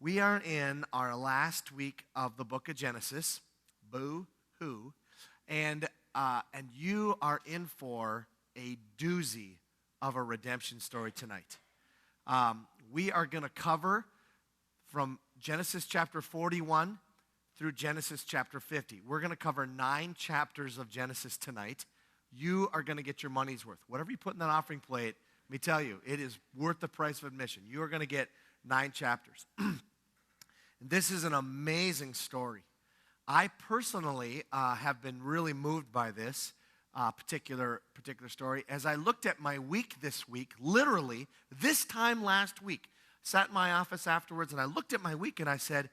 We are in our last week of the book of Genesis. Boo-hoo. And you are in for a doozy of a redemption story tonight. We are going to cover from Genesis chapter 41 through Genesis chapter 50. We're going to cover 9 chapters of Genesis tonight. You are going to get your money's worth. Whatever you put in that offering plate, let me tell you, it is worth the price of admission. You are going to get 9 chapters. This is an amazing story. I personally have been really moved by this particular story. As I looked at my week this week, literally this time last week, sat in my office afterwards and I looked at my week and I said,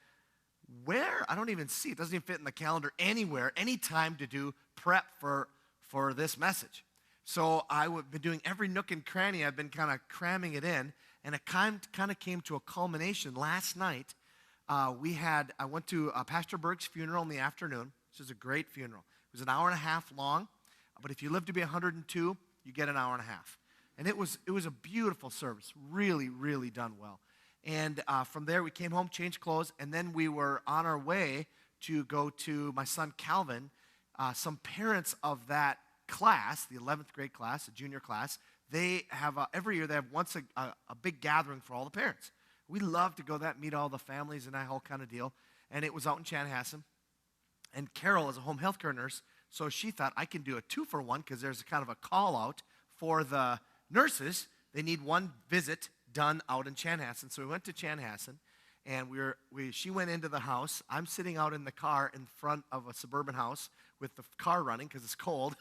where? I don't even see it. It doesn't even fit in the calendar anywhere, any time to do prep for this message. So I've been doing every nook and cranny. I've been kind of cramming it in, and it kind of came to a culmination last night. I went to Pastor Berg's funeral in the afternoon, which is a great funeral. It was an hour and a half long, but if you live to be 102, you get an hour and a half. And it was a beautiful service, really, really done well. And from there, we came home, changed clothes, and then we were on our way to go to my son Calvin. Some parents of that class, the 11th grade class, the junior class, they have, every year, they have once a big gathering for all the parents. We love to go meet all the families and that whole kind of deal. And it was out in Chanhassen. And Carol is a home health care nurse, so she thought I can do a 2-for-1 because there's kind of a call out for the nurses. They need one visit done out in Chanhassen. So we went to Chanhassen, and she went into the house. I'm sitting out in the car in front of a suburban house with the car running because it's cold,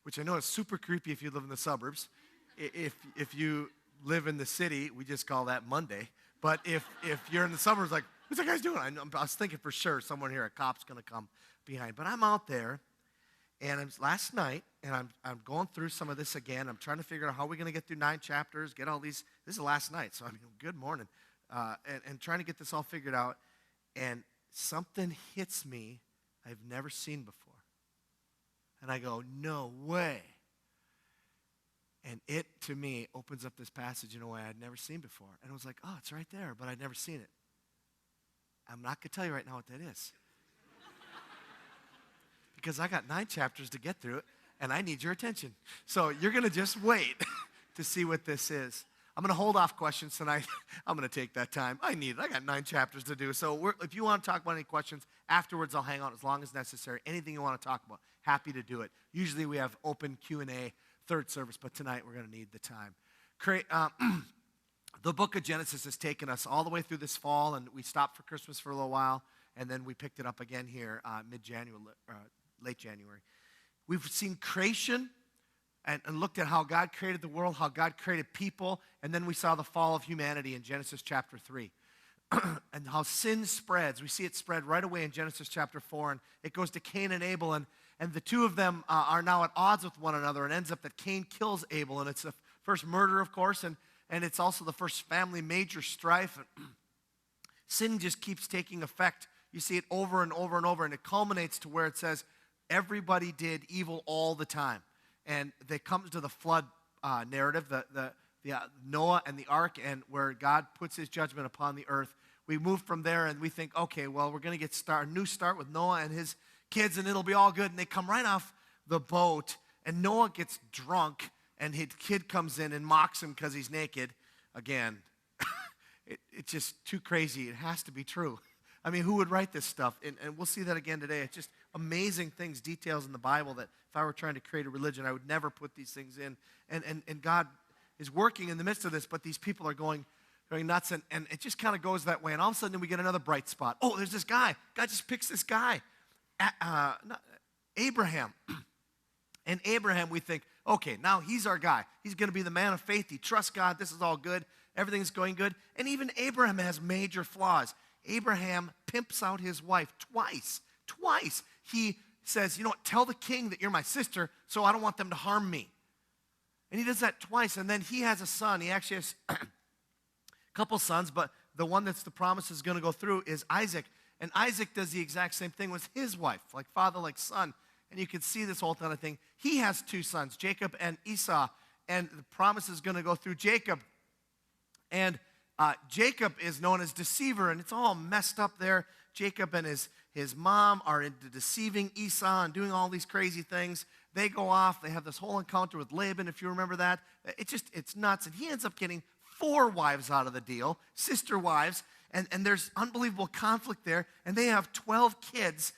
which I know is super creepy if you live in the suburbs. If you live in the city, we just call that Monday. But if you're in the suburbs, like, what's that guy's doing? I was thinking for sure someone here, a cop's going to come behind. But I'm out there, and last night, and I'm going through some of this again. I'm trying to figure out how we're going to get through 9 chapters, get all these. This is last night, so good morning. And trying to get this all figured out. And something hits me I've never seen before. And I go, no way. And it, to me, opens up this passage in a way I'd never seen before. And I was like, oh, it's right there, but I'd never seen it. I'm not going to tell you right now what that is. Because I got 9 chapters to get through it, and I need your attention. So you're going to just wait to see what this is. I'm going to hold off questions tonight. I'm going to take that time. I need it. I got 9 chapters to do. So if you want to talk about any questions, afterwards I'll hang out as long as necessary. Anything you want to talk about, happy to do it. Usually we have open Q&A, third service, but tonight we're going to need the time. The book of Genesis has taken us all the way through this fall, and we stopped for Christmas for a little while, and then we picked it up again here mid-January, late January. We've seen creation and looked at how God created the world, how God created people, and then we saw the fall of humanity in Genesis chapter 3. And how sin spreads. We see it spread right away in Genesis chapter 4, and it goes to Cain and Abel, and the two of them are now at odds with one another, and ends up that Cain kills Abel, and it's the first murder, of course, and it's also the first family major strife. Sin just keeps taking effect. You see it over and over and over, and it culminates to where it says, everybody did evil all the time. And it comes to the flood narrative, the Noah and the ark, and where God puts his judgment upon the earth. We move from there, and we think, okay, well, we're going to get a new start with Noah and his kids, and it'll be all good. And they come right off the boat, and Noah gets drunk, and his kid comes in and mocks him because he's naked. Again, it's just too crazy. It has to be true. I mean, who would write this stuff? And we'll see that again today. It's just amazing things, details in the Bible that if I were trying to create a religion, I would never put these things in. And God is working in the midst of this, but these people are going nuts, and it just kind of goes that way. And all of a sudden, we get another bright spot. Oh, there's this guy. God just picks this guy. Abraham. And Abraham, we think, okay, now he's our guy. He's going to be the man of faith. He trusts God. This is all good. Everything's going good. And even Abraham has major flaws. Abraham pimps out his wife twice. He says, you know what, tell the king that you're my sister, so I don't want them to harm me. And he does that twice, and then he has a son. He actually has a couple sons, but the one that's the promise is going to go through is Isaac. And Isaac does the exact same thing with his wife, like father, like son. And you can see this whole kind of thing. He has 2 sons, Jacob and Esau, and the promise is going to go through Jacob. And Jacob is known as deceiver, and it's all messed up there. Jacob and his mom are into deceiving Esau and doing all these crazy things. They go off. They have this whole encounter with Laban, if you remember that. It's nuts. And he ends up getting 4 wives out of the deal, sister wives, and there's unbelievable conflict there. And they have 12 kids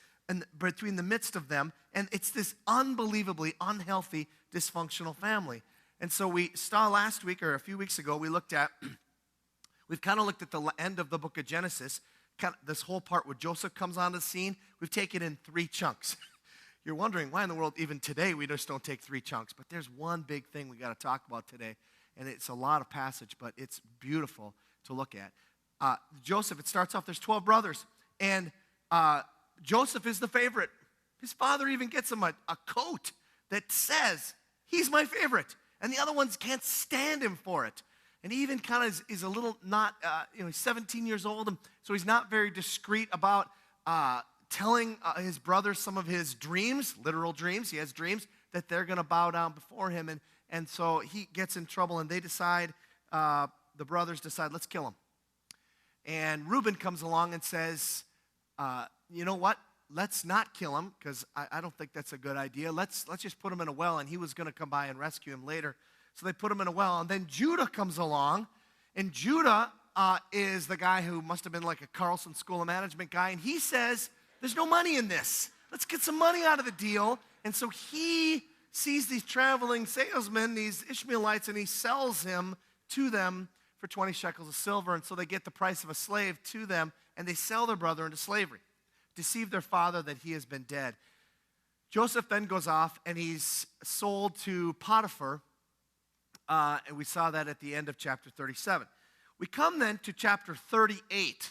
between the midst of them, and it's this unbelievably unhealthy, dysfunctional family. And so we saw last week, or a few weeks ago, we've kind of looked at the end of the book of Genesis, this whole part where Joseph comes on the scene. We've taken in 3 chunks. You're wondering why in the world, even today, we just don't take 3 chunks. But there's one big thing we got to talk about today, and it's a lot of passage, but it's beautiful to look at. Joseph, it starts off, there's 12 brothers, and Joseph is the favorite. His father even gets him a coat that says, he's my favorite, and the other ones can't stand him for it. And he even kind of is a little not, he's 17 years old, and so he's not very discreet about telling his brothers some of his dreams, literal dreams. He has dreams that they're going to bow down before him, and so he gets in trouble, and they decide, the brothers decide, let's kill him. And Reuben comes along and says, you know what? Let's not kill him, because I don't think that's a good idea. Let's just put him in a well, and he was going to come by and rescue him later. So they put him in a well, and then Judah comes along, and Judah is the guy who must have been like a Carlson School of Management guy, and he says, there's no money in this. Let's get some money out of the deal. And so he sees these traveling salesmen, these Ishmaelites, and he sells him to them for 20 shekels of silver, and so they get the price of a slave to them, and they sell their brother into slavery, deceive their father that he has been dead. Joseph then goes off, and he's sold to Potiphar, and we saw that at the end of chapter 37. We come then to chapter 38,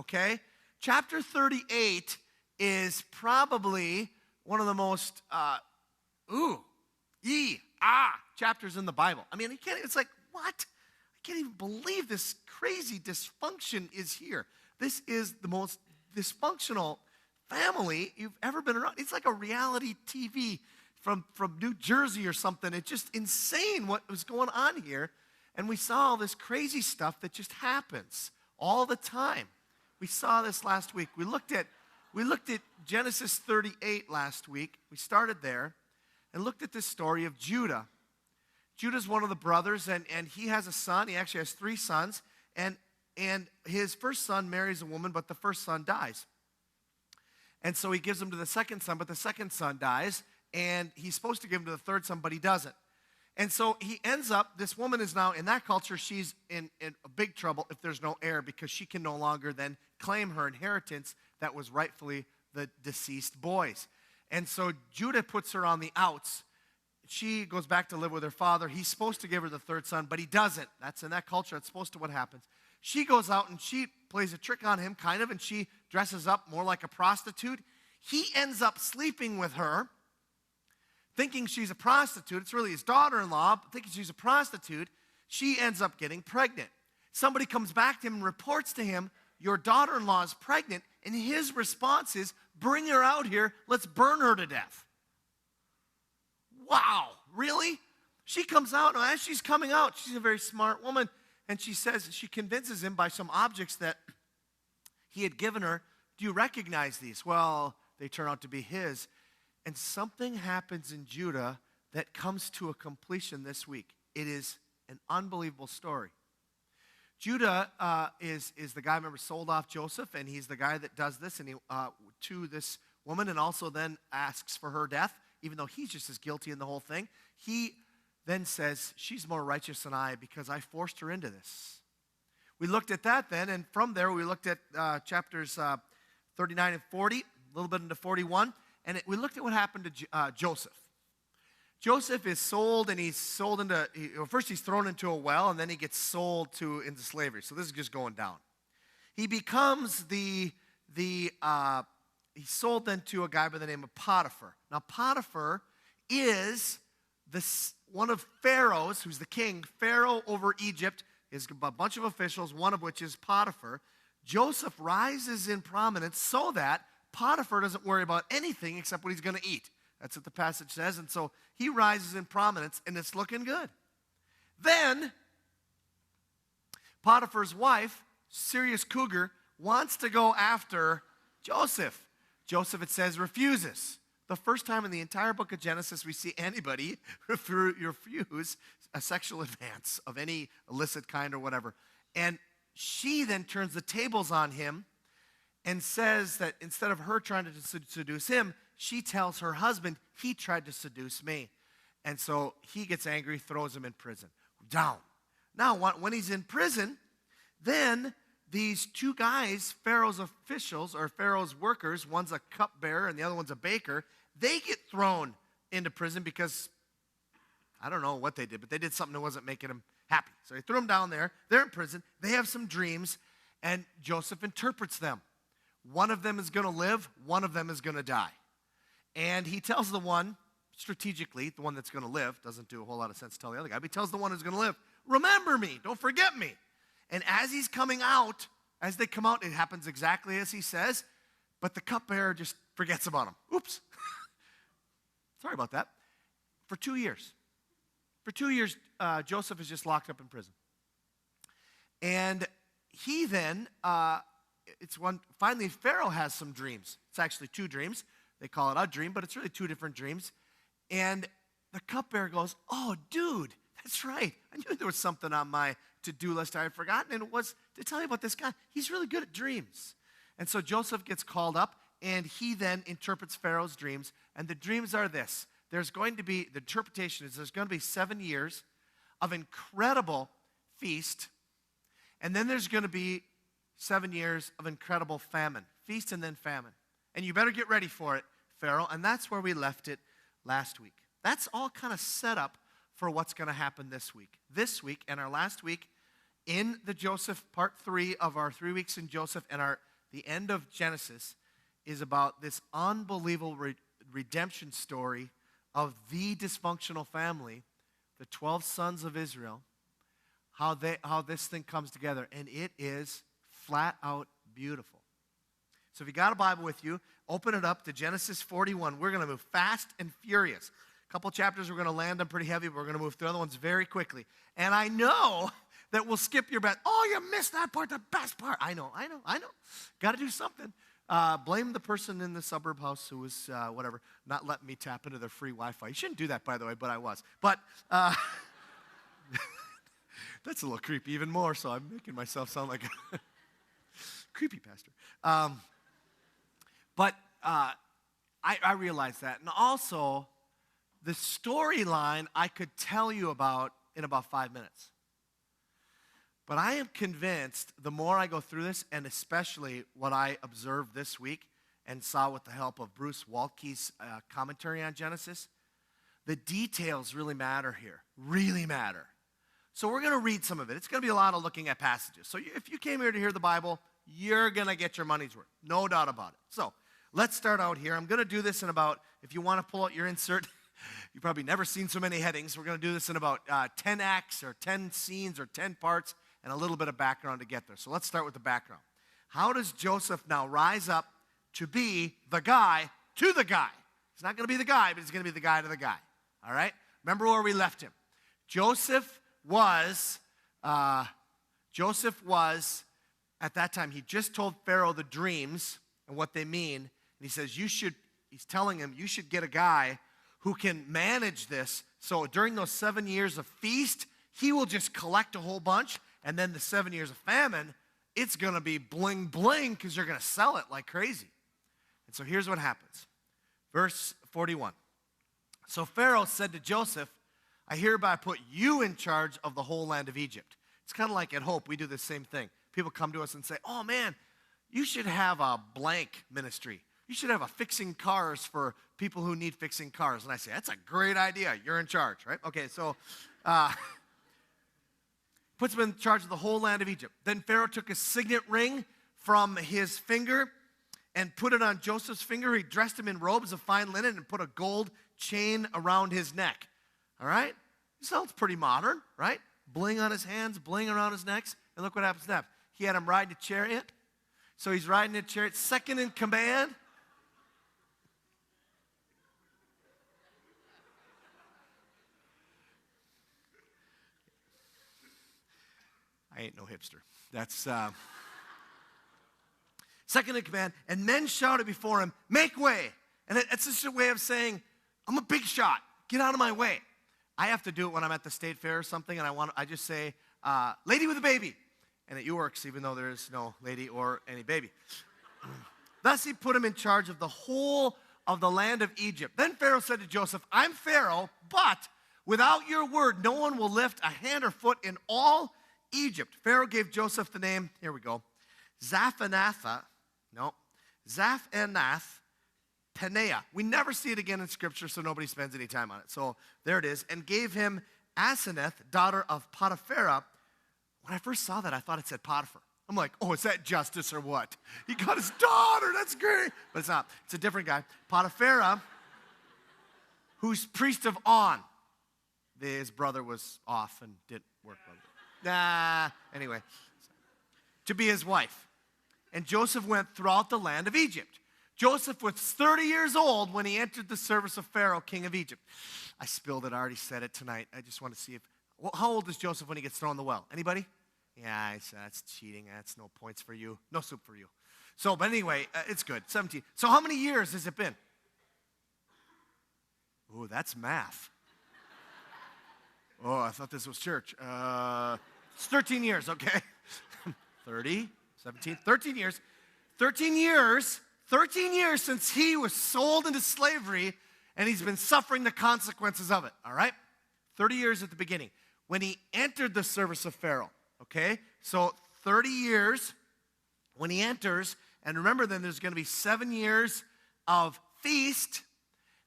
okay? Chapter 38 is probably one of the most, chapters in the Bible. I mean, it's like, what? I can't even believe this crazy dysfunction is here. This is the most dysfunctional family you've ever been around. It's like a reality TV from New Jersey or something. It's just insane what was going on here. And we saw all this crazy stuff that just happens all the time. We saw this last week. We looked at Genesis 38 last week. We started there and looked at this story of Judah. Judah's one of the brothers, and he has a son. He actually has 3 sons. And his first son marries a woman, but the first son dies. And so he gives him to the second son, but the second son dies. And he's supposed to give him to the third son, but he doesn't. And so he ends up, this woman is now, in that culture, she's in a big trouble if there's no heir, because she can no longer then claim her inheritance that was rightfully the deceased boy's. And so Judah puts her on the outs. She goes back to live with her father. He's supposed to give her the third son, but he doesn't. That's in that culture. That's supposed to what happens. She goes out and she plays a trick on him, kind of, and she dresses up more like a prostitute. He ends up sleeping with her, thinking she's a prostitute. It's really his daughter-in-law, but thinking she's a prostitute. She ends up getting pregnant. Somebody comes back to him and reports to him, your daughter-in-law is pregnant, and his response is, bring her out here, let's burn her to death. Wow, really? She comes out, and as she's coming out, she's a very smart woman, and she convinces him by some objects that he had given her, do you recognize these? Well, they turn out to be his. And something happens in Judah that comes to a completion this week. It is an unbelievable story. Judah is the guy, remember, sold off Joseph, and he's the guy that does this and to this woman, and also then asks for her death, even though he's just as guilty in the whole thing. He then says, she's more righteous than I because I forced her into this. We looked at that then, and from there we looked at chapters 39 and 40, a little bit into 41. And we looked at what happened to Joseph. Joseph is sold, and he's sold into, first he's thrown into a well, and then he gets sold into slavery. So this is just going down. He becomes he's sold then to a guy by the name of Potiphar. Now Potiphar is one of Pharaoh's, who's the king. Pharaoh over Egypt is a bunch of officials, one of which is Potiphar. Joseph rises in prominence so that Potiphar doesn't worry about anything except what he's going to eat. That's what the passage says. And so he rises in prominence, and it's looking good. Then Potiphar's wife, serious cougar, wants to go after Joseph. Joseph, it says, refuses. The first time in the entire book of Genesis we see anybody refuse a sexual advance of any illicit kind or whatever. And she then turns the tables on him and says that instead of her trying to seduce him, she tells her husband, he tried to seduce me. And so he gets angry, throws him in prison. Down. Now, when he's in prison, then these two guys, Pharaoh's officials or Pharaoh's workers, one's a cupbearer and the other one's a baker, they get thrown into prison because, I don't know what they did, but they did something that wasn't making them happy. So they threw them down there. They're in prison. They have some dreams, and Joseph interprets them. One of them is going to live. One of them is going to die. And he tells the one, strategically, the one that's going to live, doesn't do a whole lot of sense to tell the other guy, but he tells the one who's going to live, remember me, don't forget me. And as he's coming out, as they come out, it happens exactly as he says, but the cupbearer just forgets about him. Oops. Sorry about that. For 2 years. For 2 years, Joseph is just locked up in prison. And he then, finally Pharaoh has some dreams. It's actually two dreams. They call it a dream, but it's really two different dreams. And the cupbearer goes, oh, dude, that's right. I knew there was something on my to-do list I had forgotten, and it was to tell you about this guy. He's really good at dreams. And so Joseph gets called up, and he then interprets Pharaoh's dreams. And the dreams are this. The interpretation is there's going to be 7 years of incredible feast, and then there's going to be 7 years of incredible famine. Feast and then famine. And you better get ready for it, Pharaoh. And that's where we left it last week. That's all kind of set up for what's going to happen this week. This week and our last week in the Joseph, part 3 of our 3 weeks in Joseph, and the end of Genesis is about this unbelievable redemption story of the dysfunctional family, the 12 sons of Israel, how this thing comes together, and it is flat out beautiful. So if you got a Bible with you, open it up to Genesis 41. We're going to move fast and furious. A couple chapters we're going to land on pretty heavy, but we're going to move through other ones very quickly. And I know that we'll skip your bet. Oh, you missed that part, the best part. I know. Got to do something. Blame the person in the suburb house who was, not letting me tap into their free Wi-Fi. You shouldn't do that, by the way, but I was. But that's a little creepy even more, so I'm making myself sound like a creepy pastor. But I realized that. And also, the storyline I could tell you about in about 5 minutes. But I am convinced the more I go through this, and especially what I observed this week and saw with the help of Bruce Waltke's commentary on Genesis, the details really matter here, really matter. So we're going to read some of it. It's going to be a lot of looking at passages. So if you came here to hear the Bible, you're going to get your money's worth, no doubt about it. So let's start out here. I'm going to do this in about, if you want to pull out your insert, you've probably never seen so many headings. We're going to do this in about 10 acts or 10 scenes or 10 parts and a little bit of background to get there. So let's start with the background. How does Joseph now rise up to be the guy to the guy? He's not going to be the guy, but he's going to be the guy to the guy. All right? Remember where we left him. Joseph was, at that time, he just told Pharaoh the dreams and what they mean. And he says, he's telling him, you should get a guy who can manage this. So during those 7 years of feast, he will just collect a whole bunch. And then the 7 years of famine, it's going to be bling bling because you're going to sell it like crazy. And so here's what happens. Verse 41. So Pharaoh said to Joseph, I hereby put you in charge of the whole land of Egypt. It's kind of like at Hope, we do the same thing. People come to us and say, oh man, you should have a blank ministry. You should have a fixing cars for people who need fixing cars. And I say, that's a great idea. You're in charge, right? Okay, so puts him in charge of the whole land of Egypt. Then Pharaoh took a signet ring from his finger and put it on Joseph's finger. He dressed him in robes of fine linen and put a gold chain around his neck. All right? Sounds pretty modern, right? Bling on his hands, bling around his necks. And look what happens next. He had him ride a chariot. So he's riding a chariot, second in command. I ain't no hipster. That's second in command. And men shouted before him, make way. And it's just a way of saying, I'm a big shot. Get out of my way. I have to do it when I'm at the state fair or something, and I just say, lady with a baby. And it works, even though there is no lady or any baby. Thus he put him in charge of the whole of the land of Egypt. Then Pharaoh said to Joseph, I'm Pharaoh, but without your word, no one will lift a hand or foot in all Egypt. Pharaoh gave Joseph the name, here we go, Zaphanath Paneah. We never see it again in Scripture, so nobody spends any time on it. So there it is. And gave him Asenath, daughter of Potiphera. When I first saw that, I thought it said Potiphar. I'm like, oh, is that justice or what? He got his daughter. That's great. But it's not. It's a different guy. Potiphera, who's priest of On. His brother was off and didn't work well. Anyway. To be his wife. And Joseph went throughout the land of Egypt. Joseph was 30 years old when he entered the service of Pharaoh, king of Egypt. I spilled it. I already said it tonight. I just want to see if... Well, how old is Joseph when he gets thrown in the well? Anybody? Yeah, that's cheating. That's no points for you. No soup for you. So, but anyway, it's good. 17. So how many years has it been? Oh, that's math. Oh, I thought this was church. It's 13 years, okay. 30, 17, 13 years. 13 years since he was sold into slavery, and he's been suffering the consequences of it, all right? 30 years at the beginning. When he entered the service of Pharaoh, okay? So 30 years when he enters, and remember then there's going to be 7 years of feast.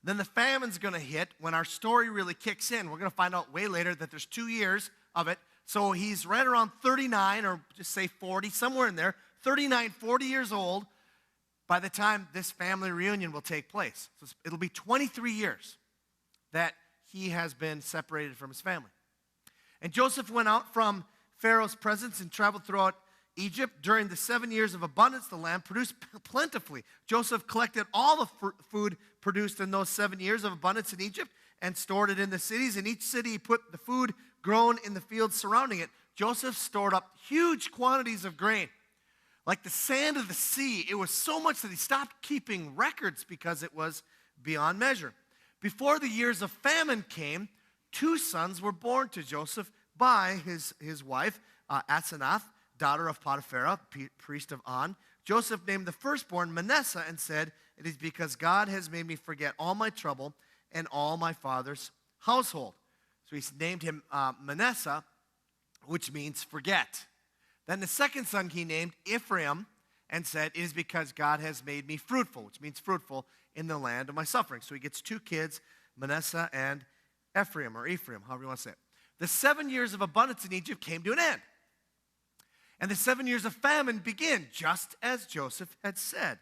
Then the famine's going to hit when our story really kicks in. We're going to find out way later that there's 2 years of it. So he's right around 39, or just say 40, somewhere in there, 39, 40 years old by the time this family reunion will take place. So it'll be 23 years that he has been separated from his family. And Joseph went out from Pharaoh's presence and traveled throughout Egypt. During the 7 years of abundance, the land produced plentifully. Joseph collected all the food produced in those 7 years of abundance in Egypt and stored it in the cities. In each city, he put the food grown in the fields surrounding it. Joseph stored up huge quantities of grain, like the sand of the sea. It was so much that he stopped keeping records because it was beyond measure. Before the years of famine came, 2 sons were born to Joseph by his wife, Asenath, daughter of Potiphera, priest of On. Joseph named the firstborn Manasseh and said, it is because God has made me forget all my trouble and all my father's household. So he named him Manasseh, which means forget. Then the second son he named Ephraim and said, it is because God has made me fruitful, which means fruitful in the land of my suffering. So he gets 2 kids, Manasseh and Ephraim, however you want to say it. The 7 years of abundance in Egypt came to an end. And the 7 years of famine began, just as Joseph had said.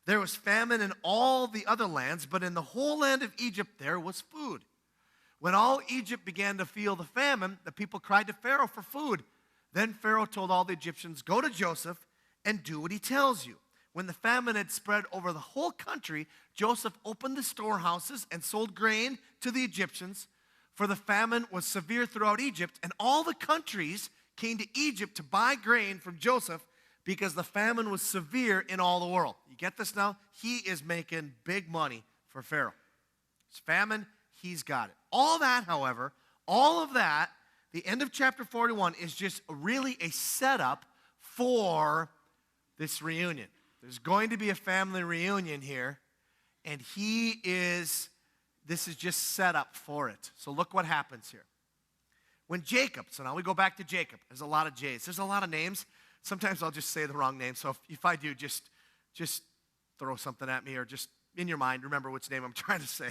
There was famine in all the other lands, but in the whole land of Egypt there was food. When all Egypt began to feel the famine, the people cried to Pharaoh for food. Then Pharaoh told all the Egyptians, go to Joseph and do what he tells you. When the famine had spread over the whole country, Joseph opened the storehouses and sold grain to the Egyptians, for the famine was severe throughout Egypt, and all the countries came to Egypt to buy grain from Joseph because the famine was severe in all the world. You get this now? He is making big money for Pharaoh. It's famine, he's got it. All that, however, all of that, the end of chapter 41 is just really a setup for this reunion. There's going to be a family reunion here, and this is just set up for it. So look what happens here. When Jacob, so now we go back to Jacob. There's a lot of J's. There's a lot of names. Sometimes I'll just say the wrong name. So if I do, just throw something at me, or just in your mind, remember which name I'm trying to say.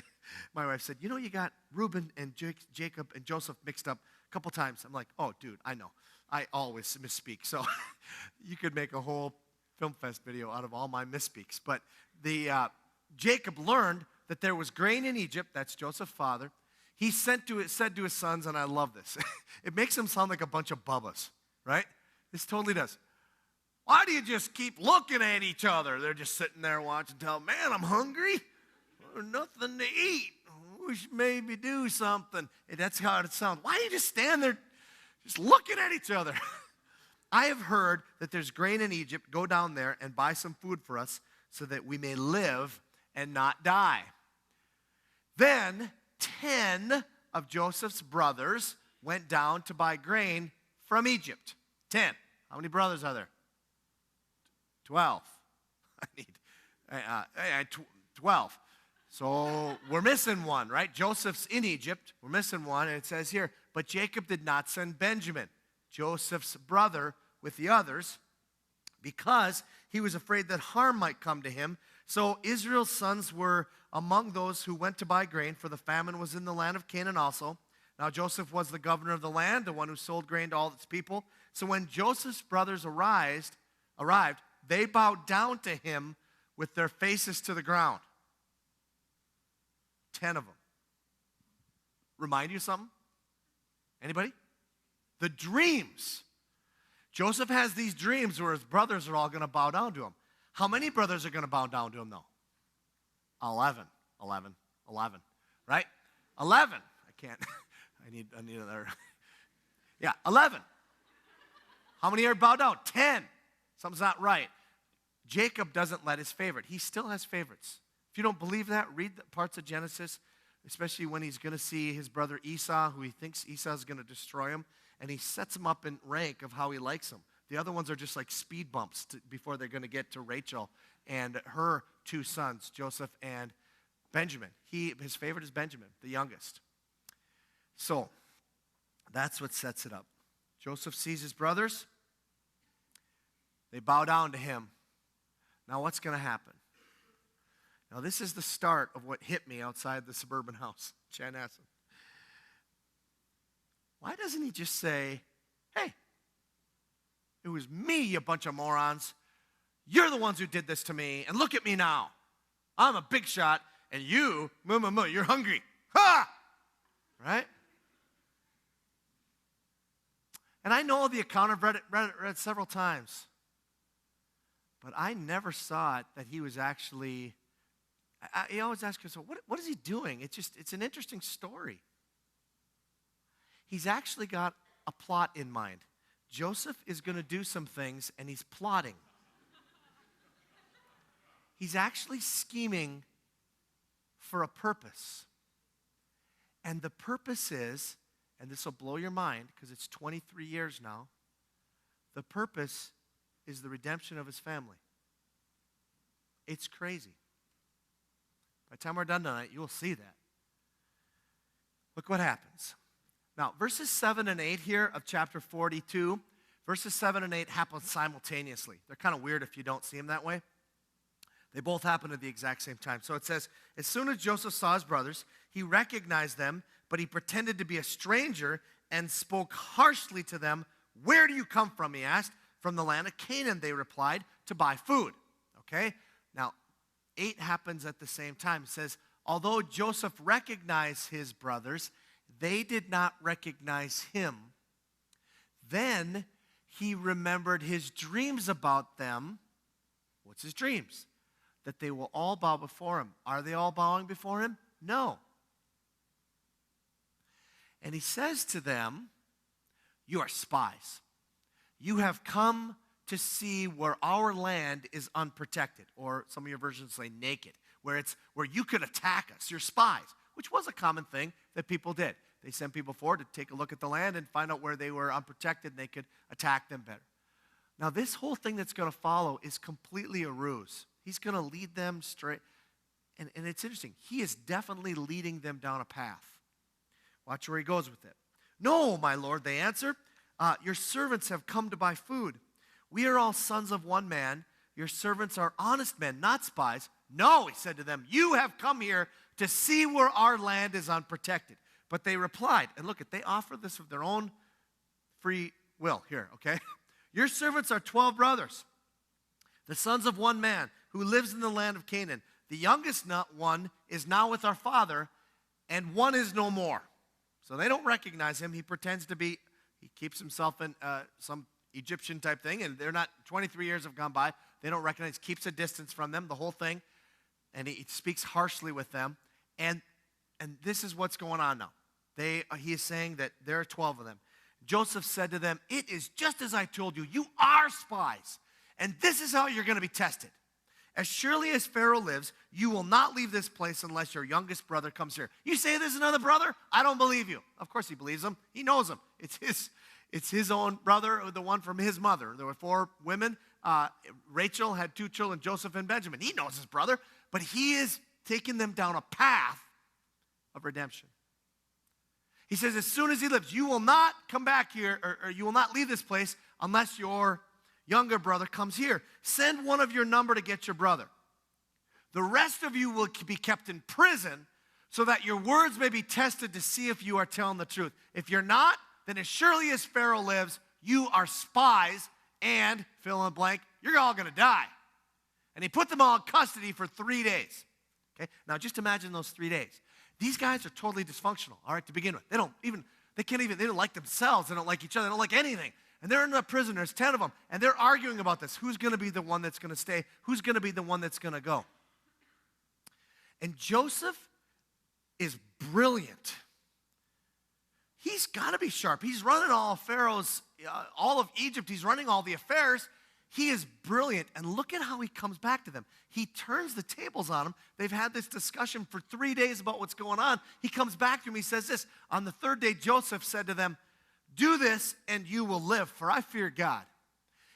My wife said, you got Reuben and Jacob and Joseph mixed up a couple times. I'm like, oh, dude, I know. I always misspeak. So you could make a whole Film Fest video out of all my misspeaks. But Jacob learned that there was grain in Egypt. That's Joseph's father. He said to his sons, and I love this. It makes them sound like a bunch of bubbas, right? This totally does. Why do you just keep looking at each other? They're just sitting there watching, telling, man, I'm hungry. There's nothing to eat. We should maybe do something. And that's how it sounds. Why do you just stand there just looking at each other? I have heard that there's grain in Egypt. Go down there and buy some food for us so that we may live and not die. Then 10 of Joseph's brothers went down to buy grain from Egypt. 10. How many brothers are there? 12. I need 12. So we're missing one, right? Joseph's in Egypt. We're missing one. And it says here, but Jacob did not send Benjamin, Joseph's brother, with the others, because he was afraid that harm might come to him. So Israel's sons were among those who went to buy grain, for the famine was in the land of Canaan also. Now Joseph was the governor of the land, the one who sold grain to all its people. So when Joseph's brothers arrived, they bowed down to him with their faces to the ground. 10 of them. Remind you of something? Anybody? The dreams. Joseph has these dreams where his brothers are all going to bow down to him. How many brothers are going to bow down to him, though? 11, right? 11. I can't. I need another. Yeah, 11. How many are bowed down? 10. Something's not right. Jacob doesn't let his favorite. He still has favorites. If you don't believe that, read the parts of Genesis, especially when he's going to see his brother Esau, who he thinks Esau is going to destroy him, and he sets him up in rank of how he likes him. The other ones are just like speed bumps before they're going to get to Rachel and her 2 sons, Joseph and Benjamin. His favorite is Benjamin, the youngest. So that's what sets it up. Joseph sees his brothers. They bow down to him. Now what's going to happen? Now this is the start of what hit me outside the suburban house, Chanhassen. Why doesn't he just say, hey, it was me, you bunch of morons. You're the ones who did this to me, and look at me now. I'm a big shot, and you, you're hungry. Ha! Right? And I know the account, I've read it several times. But I never saw it that he was actually, you always ask yourself, what is he doing? It's an interesting story. He's actually got a plot in mind. Joseph is going to do some things, and he's plotting. He's actually scheming for a purpose. And the purpose is, and this will blow your mind because it's 23 years now, the purpose is the redemption of his family. It's crazy. By the time we're done tonight, you will see that. Look what happens. Now, verses 7 and 8 here of chapter 42, verses 7 and 8 happen simultaneously. They're kind of weird if you don't see them that way. They both happen at the exact same time. So it says, as soon as Joseph saw his brothers, he recognized them, but he pretended to be a stranger and spoke harshly to them. Where do you come from, he asked. From the land of Canaan, they replied, to buy food. Okay? Now, 8 happens at the same time. It says, although Joseph recognized his brothers, they did not recognize him. Then he remembered his dreams about them. What's his dreams? That they will all bow before him. Are they all bowing before him? No. And he says to them, you are spies. You have come to see where our land is unprotected, or some of your versions say naked, where you could attack us. You're spies, which was a common thing that people did. They sent people forward to take a look at the land and find out where they were unprotected and they could attack them better. Now, this whole thing that's going to follow is completely a ruse. He's going to lead them straight. And it's interesting. He is definitely leading them down a path. Watch where he goes with it. No, my lord, they answer. Your servants have come to buy food. We are all sons of one man. Your servants are honest men, not spies. No, he said to them, you have come here to see where our land is unprotected. But they replied, and look, they offer this of their own free will here, okay? Your servants are 12 brothers, the sons of one man who lives in the land of Canaan. The youngest one is now with our father, and one is no more. So they don't recognize him. He pretends to be, he keeps himself in some Egyptian type thing, and they're not, 23 years have gone by. They don't recognize, keeps a distance from them, the whole thing, and he speaks harshly with them. And this is what's going on now. He is saying that there are 12 of them. Joseph said to them, "It is just as I told you. You are spies, and this is how you're going to be tested. As surely as Pharaoh lives, you will not leave this place unless your youngest brother comes here." You say there's another brother? I don't believe you. Of course he believes him. He knows him. It's his own brother, the one from his mother. There were 4 women. Rachel had 2 children, Joseph and Benjamin. He knows his brother, but he is taking them down a path of redemption. He says, as soon as he lives, you will not come back here, or you will not leave this place unless your younger brother comes here. Send one of your number to get your brother. The rest of you will be kept in prison so that your words may be tested to see if you are telling the truth. If you're not, then as surely as Pharaoh lives, you are spies, and fill in the blank, you're all going to die. And he put them all in custody for 3 days. Okay? Now just imagine those 3 days. These guys are totally dysfunctional, all right, to begin with. They don't like themselves. They don't like each other. They don't like anything. And they're in a prison. There's 10 of them. And they're arguing about this. Who's going to be the one that's going to stay? Who's going to be the one that's going to go? And Joseph is brilliant. He's got to be sharp. He's running all of Pharaoh's, all of Egypt. He's running all the affairs. He is brilliant. And look at how he comes back to them. He turns the tables on them. They've had this discussion for 3 days about what's going on. He comes back to him. He says this, on the 3rd day, Joseph said to them, "Do this and you will live, for I fear God.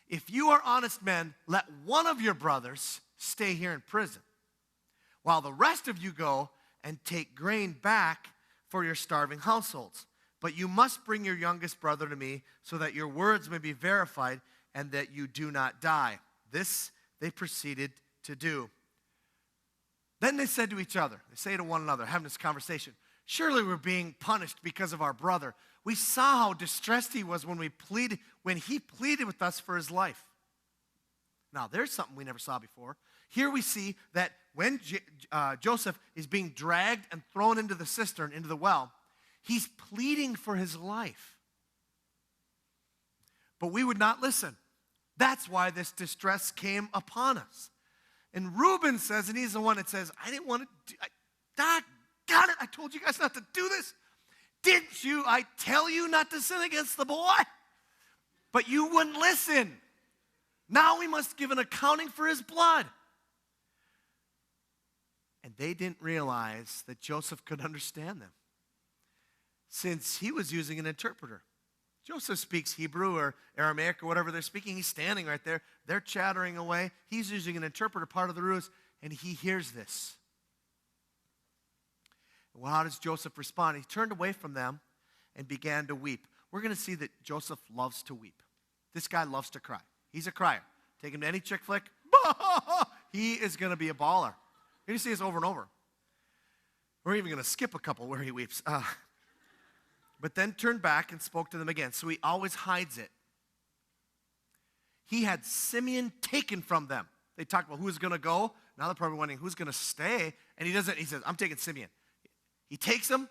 If you are honest men, let one of your brothers stay here in prison, while the rest of you go and take grain back for your starving households. But you must bring your youngest brother to me so that your words may be verified and that you do not die." This they proceeded to do. Then they said to each other, they say to one another, having this conversation, "Surely we're being punished because of our brother. We saw how distressed he was when he pleaded with us for his life." Now, there's something we never saw before. Here we see that when Joseph is being dragged and thrown into the cistern, into the well, he's pleading for his life. But we would not listen. That's why this distress came upon us. And Reuben says, and he's the one that says, "I didn't want to do, Doc, got it. I told you guys not to do this. Didn't you? I tell you not to sin against the boy. But you wouldn't listen. Now we must give an accounting for his blood." And they didn't realize that Joseph could understand them, since he was using an interpreter. Joseph speaks Hebrew or Aramaic or whatever they're speaking. He's standing right there. They're chattering away. He's using an interpreter, part of the ruse, and he hears this. Well, how does Joseph respond? He turned away from them and began to weep. We're going to see that Joseph loves to weep. This guy loves to cry. He's a crier. Take him to any chick flick. He is going to be a baller. You're going to see this over and over. We're even going to skip a couple where he weeps. But then turned back and spoke to them again. So he always hides it. He had Simeon taken from them. They talked about who's going to go. Now they're probably wondering who's going to stay. And he doesn't. He says, "I'm taking Simeon." He takes them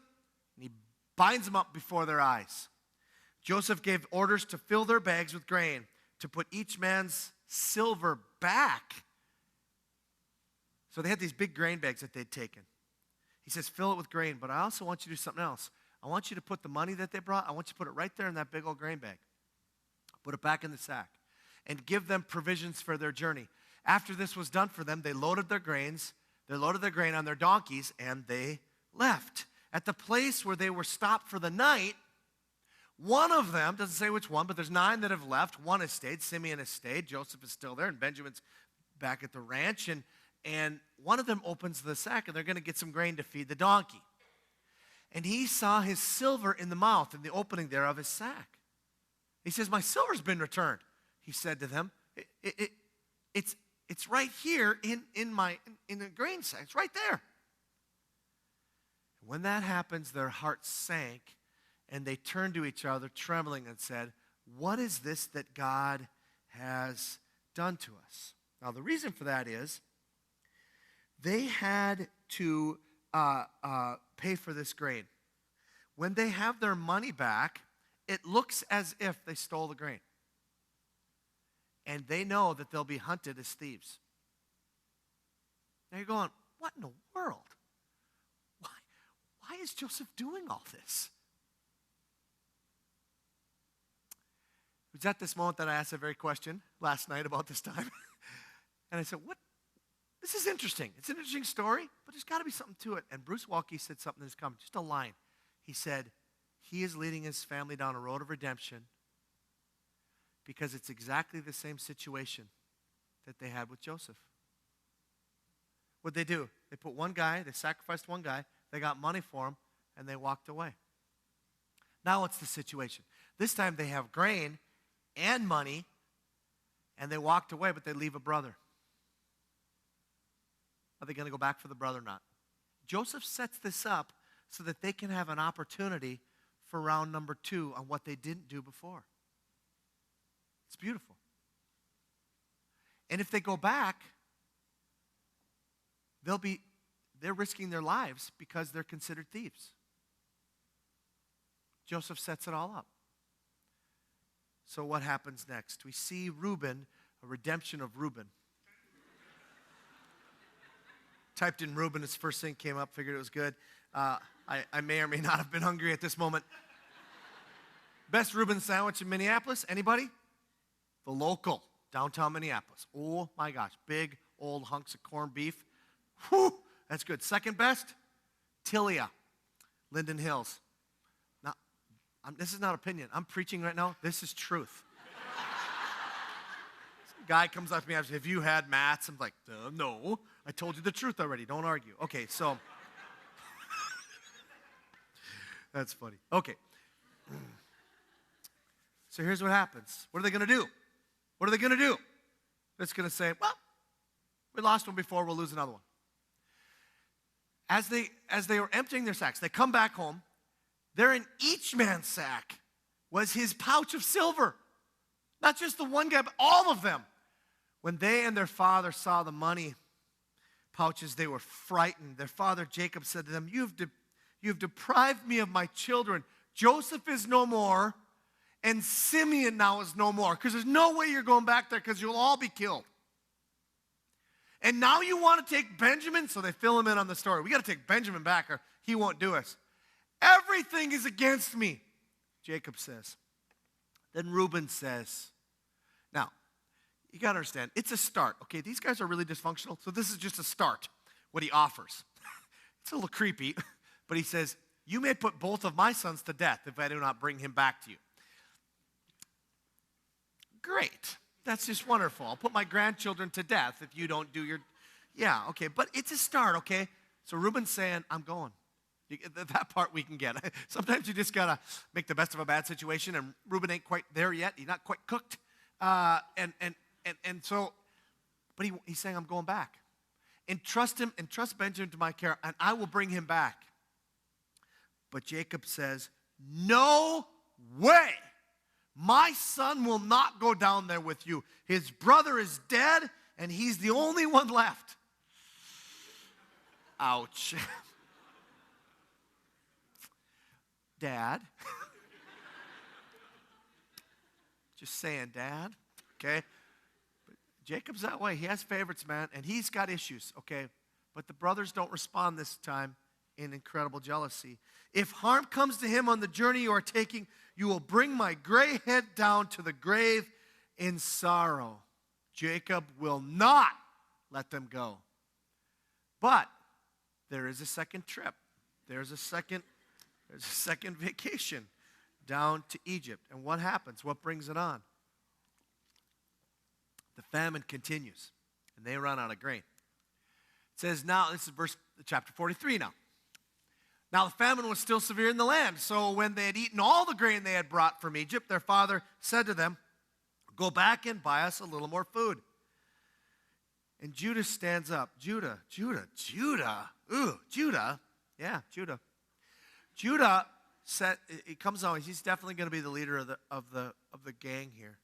and he binds them up before their eyes. Joseph gave orders to fill their bags with grain, to put each man's silver back. So they had these big grain bags that they'd taken. He says, "Fill it with grain, but I also want you to do something else. I want you to put the money that they brought, I want you to put it right there in that big old grain bag. Put it back in the sack and give them provisions for their journey." After this was done for them, they loaded their grain on their donkeys, and they left. At the place where they were stopped for the night, one of them, doesn't say which one, but there's 9 that have left. One has stayed. Simeon has stayed. Joseph is still there, and Benjamin's back at the ranch. And one of them opens the sack, and they're going to get some grain to feed the donkey. And he saw his silver in the mouth, in the opening there of his sack. He says, "My silver's been returned." He said to them, It's right here in the grain sack. It's right there." When that happens, their hearts sank, and they turned to each other, trembling, and said, "What is this that God has done to us?" Now, the reason for that is they had to pay for this grain. When they have their money back, it looks as if they stole the grain. And they know that they'll be hunted as thieves. Now you're going, what in the world? Why is Joseph doing all this? was at this moment that I asked that very question last night about this time. And I said, what? This is interesting. It's an interesting story, but there's got to be something to it. And Bruce Walke said something that's coming, just a line. He said, he is leading his family down a road of redemption because it's exactly the same situation that they had with Joseph. What'd they do? They put one guy, they sacrificed one guy, they got money for him, and they walked away. Now what's the situation? This time they have grain and money, and they walked away, but they leave a brother. Are they going to go back for the brother or not? Joseph sets this up so that they can have an opportunity for round number 2 on what they didn't do before. It's beautiful. And if they go back, they're risking their lives because they're considered thieves. Joseph sets it all up. So what happens next? We see Reuben, a redemption of Reuben. Typed in Reuben, his first thing came up, figured it was good. I may or may not have been hungry at this moment. Best Reuben sandwich in Minneapolis, anybody? The local, downtown Minneapolis. Oh my gosh, big old hunks of corned beef. Whew, that's good. Second best, Tilia, Linden Hills. Now, this is not opinion. I'm preaching right now. This is truth. Some guy comes up to me and says, have you had Matt's? I'm like, no. I told you the truth already. Don't argue. Okay, so. That's funny. Okay. So here's what happens. What are they going to do? What are they going to do? They're just going to say, well, we lost one before, we'll lose another one. As they were emptying their sacks, they come back home. There in each man's sack was his pouch of silver. Not just the one guy, but all of them. When they and their father saw the money pouches, they were frightened. Their father Jacob said to them, You've deprived me of my children. Joseph is no more, and Simeon now is no more, because there's no way you're going back there, because you'll all be killed. And now you want to take Benjamin? So they fill him in on the story. We got to take Benjamin back, or he won't do us. Everything is against me, Jacob says. Then Reuben says, now, you got to understand, it's a start. Okay, these guys are really dysfunctional, so this is just a start, what he offers. It's a little creepy, but he says, you may put both of my sons to death if I do not bring him back to you. Great. That's just wonderful. I'll put my grandchildren to death if you don't do your... Yeah, okay, but it's a start, okay? So Reuben's saying, I'm going. That part we can get. Sometimes you just got to make the best of a bad situation, and Reuben ain't quite there yet. He's not quite cooked. So, but he's saying, I'm going back. Entrust him, entrust Benjamin to my care, and I will bring him back. But Jacob says, no way. My son will not go down there with you. His brother is dead, and he's the only one left. Ouch. Dad. Just saying, Dad. Okay? But Jacob's that way. He has favorites, man, and he's got issues, okay? But the brothers don't respond this time in incredible jealousy. If harm comes to him on the journey you are taking, you will bring my gray head down to the grave in sorrow. Jacob will not let them go. But there is a second trip. There's a second vacation down to Egypt. And what happens? What brings it on? The famine continues, and they run out of grain. It says now, this is chapter 43 now. Now the famine was still severe in the land, so when they had eaten all the grain they had brought from Egypt, their father said to them, go back and buy us a little more food. And Judah stands up. Judah. Ooh, Judah. Yeah, Judah. Judah said, he comes on, he's definitely going to be the leader of the gang here.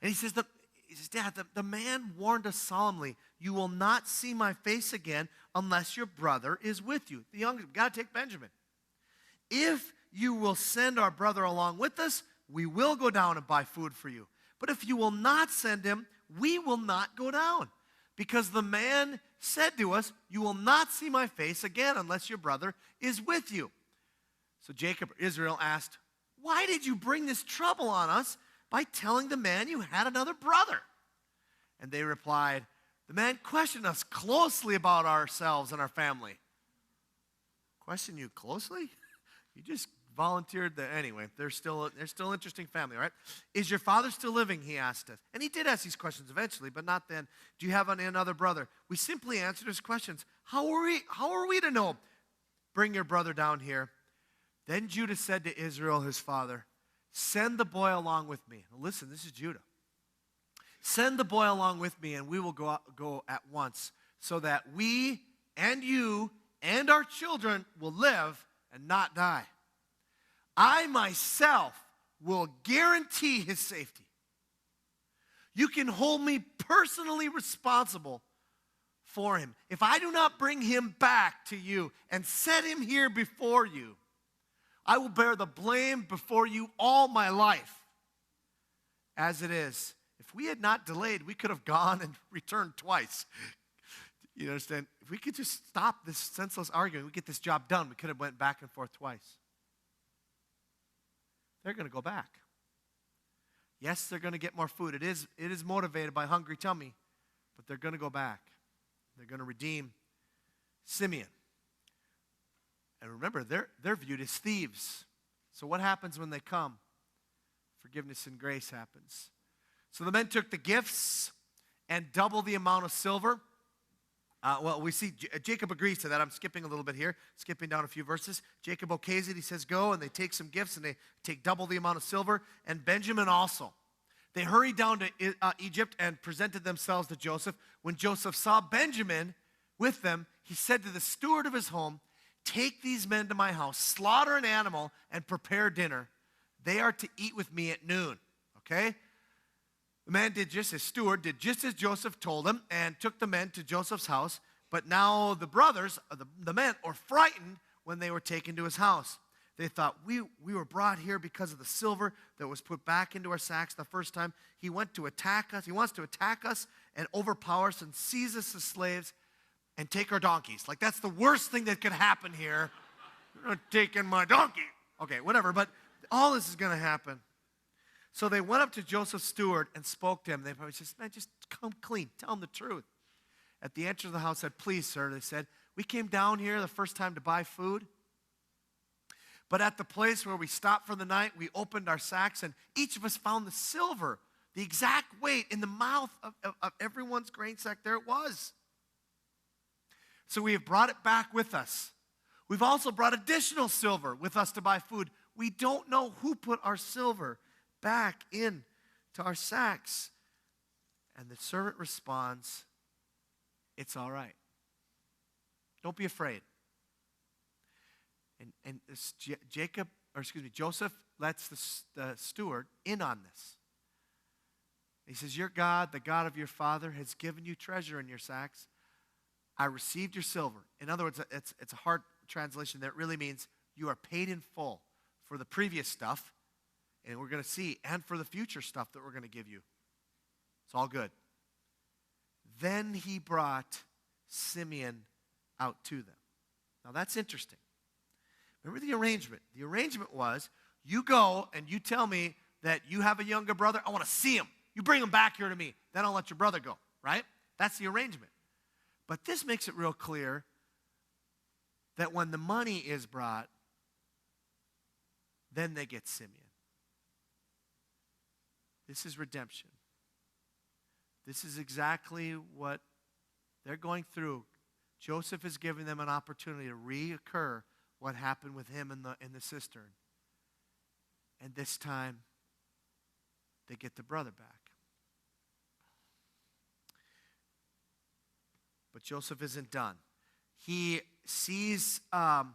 And he says, Dad, the man warned us solemnly, you will not see my face again unless your brother is with you. The youngest, we've got to take Benjamin. If you will send our brother along with us, we will go down and buy food for you. But if you will not send him, we will not go down. Because the man said to us, you will not see my face again unless your brother is with you. So Jacob, Israel, asked, why did you bring this trouble on us by telling the man you had another brother. And they replied, the man questioned us closely about ourselves and our family. Question you closely? You just volunteered there. Anyway, they're still interesting family, all right? Is your father still living, he asked us. And he did ask these questions eventually, but not then. Do you have another brother? We simply answered his questions. How are we to know? Bring your brother down here. Then Judah said to Israel, his father, send the boy along with me. Now listen, this is Judah. Send the boy along with me, and we will go at once, so that we and you and our children will live and not die. I myself will guarantee his safety. You can hold me personally responsible for him. If I do not bring him back to you and set him here before you, I will bear the blame before you all my life. As it is, if we had not delayed, we could have gone and returned twice. You understand? If we could just stop this senseless argument, we get this job done, we could have went back and forth twice. They're going to go back. Yes, they're going to get more food. It is motivated by hungry tummy, but they're going to go back. They're going to redeem Simeon. And remember, they're viewed as thieves. So what happens when they come? Forgiveness and grace happens. So the men took the gifts and double the amount of silver. We see Jacob agrees to that. I'm skipping a little bit here, skipping down a few verses. Jacob okays it. He says, go, and they take some gifts, and they take double the amount of silver, and Benjamin also. They hurried down to Egypt and presented themselves to Joseph. When Joseph saw Benjamin with them, he said to the steward of his home, take these men to my house, slaughter an animal, and prepare dinner. They are to eat with me at noon. Okay? The man his steward did just as Joseph told him and took the men to Joseph's house. But now the brothers, the men, were frightened when they were taken to his house. They thought, we were brought here because of the silver that was put back into our sacks the first time. He wants to attack us and overpower us and seize us as slaves and take our donkeys. Like, that's the worst thing that could happen here. You're not taking my donkey. Okay, whatever, but all this is going to happen. So they went up to Joseph's steward and spoke to him. They probably said, man, just come clean. Tell him the truth. At the entrance of the house, said, please, sir, they said, we came down here the first time to buy food. But at the place where we stopped for the night, we opened our sacks, and each of us found the silver, the exact weight in the mouth of everyone's grain sack. There it was. So we have brought it back with us. We've also brought additional silver with us to buy food. We don't know who put our silver back in to our sacks. And the servant responds, it's all right. Don't be afraid. And Joseph lets the steward in on this. He says, your God, the God of your father, has given you treasure in your sacks. I received your silver. In other words, it's a hard translation that really means you are paid in full for the previous stuff, and we're going to see, and for the future stuff that we're going to give you. It's all good. Then he brought Simeon out to them. Now that's interesting. Remember the arrangement. The arrangement was, you go and you tell me that you have a younger brother. I want to see him. You bring him back here to me. Then I'll let your brother go, right? That's the arrangement. But this makes it real clear that when the money is brought, then they get Simeon. This is redemption. This is exactly what they're going through. Joseph is giving them an opportunity to reoccur what happened with him in the cistern. And this time, they get the brother back. But Joseph isn't done. He sees the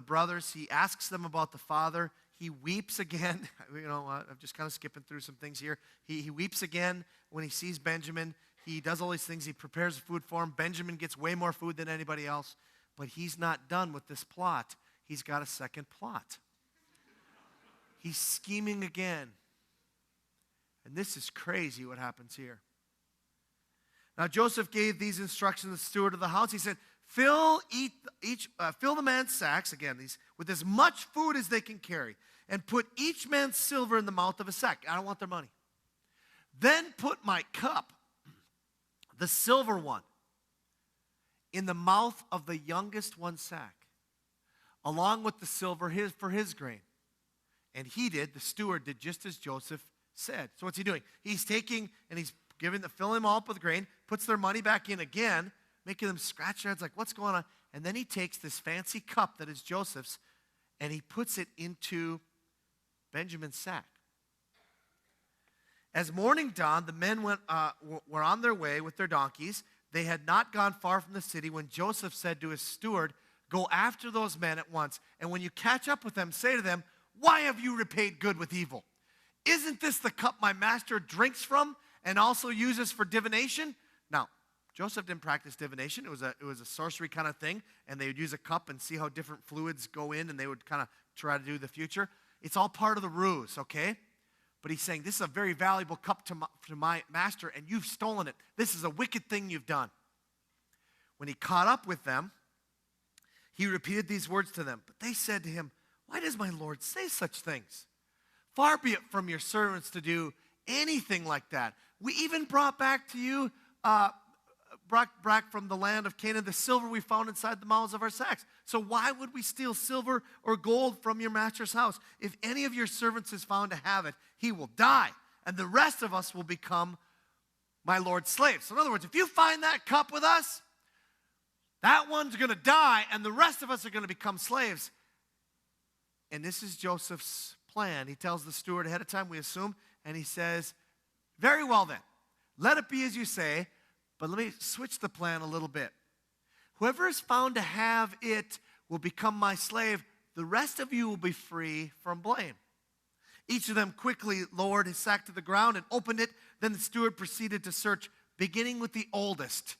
brothers. He asks them about the father. He weeps again. You know, I'm just kind of skipping through some things here. He weeps again when he sees Benjamin. He does all these things. He prepares food for him. Benjamin gets way more food than anybody else. But he's not done with this plot. He's got a second plot. He's scheming again. And this is crazy what happens here. Now Joseph gave these instructions to the steward of the house. He said, fill the man's sacks, again, with as much food as they can carry. and put each man's silver in the mouth of a sack. I don't want their money. Then put my cup, the silver one, in the mouth of the youngest one's sack, along with the silver for his grain. And the steward did just as Joseph said. So what's he doing? He's taking and he's filling them all up with grain, puts their money back in again, making them scratch their heads like, what's going on? And then he takes this fancy cup that is Joseph's, and he puts it into Benjamin's sack. As morning dawned, the men were on their way with their donkeys. They had not gone far from the city when Joseph said to his steward, go after those men at once, and when you catch up with them, say to them, why have you repaid good with evil? Isn't this the cup my master drinks from and also uses for divination? Now, Joseph didn't practice divination. It was a sorcery kind of thing, and they would use a cup and see how different fluids go in, and they would kind of try to do the future. It's all part of the ruse, okay? But he's saying, this is a very valuable cup to my master, and you've stolen it. This is a wicked thing you've done. When he caught up with them, he repeated these words to them. But they said to him, why does my Lord say such things? Far be it from your servants to do anything like that. We even brought back to you, brought from the land of Canaan the silver we found inside the mouths of our sacks. So why would we steal silver or gold from your master's house? If any of your servants is found to have it, he will die, and the rest of us will become my Lord's slaves. So in other words, if you find that cup with us, that one's going to die, and the rest of us are going to become slaves. And this is Joseph's plan. He tells the steward ahead of time, we assume, and he says, very well then, let it be as you say, but let me switch the plan a little bit. Whoever is found to have it will become my slave. The rest of you will be free from blame. Each of them quickly lowered his sack to the ground and opened it. Then the steward proceeded to search, beginning with the oldest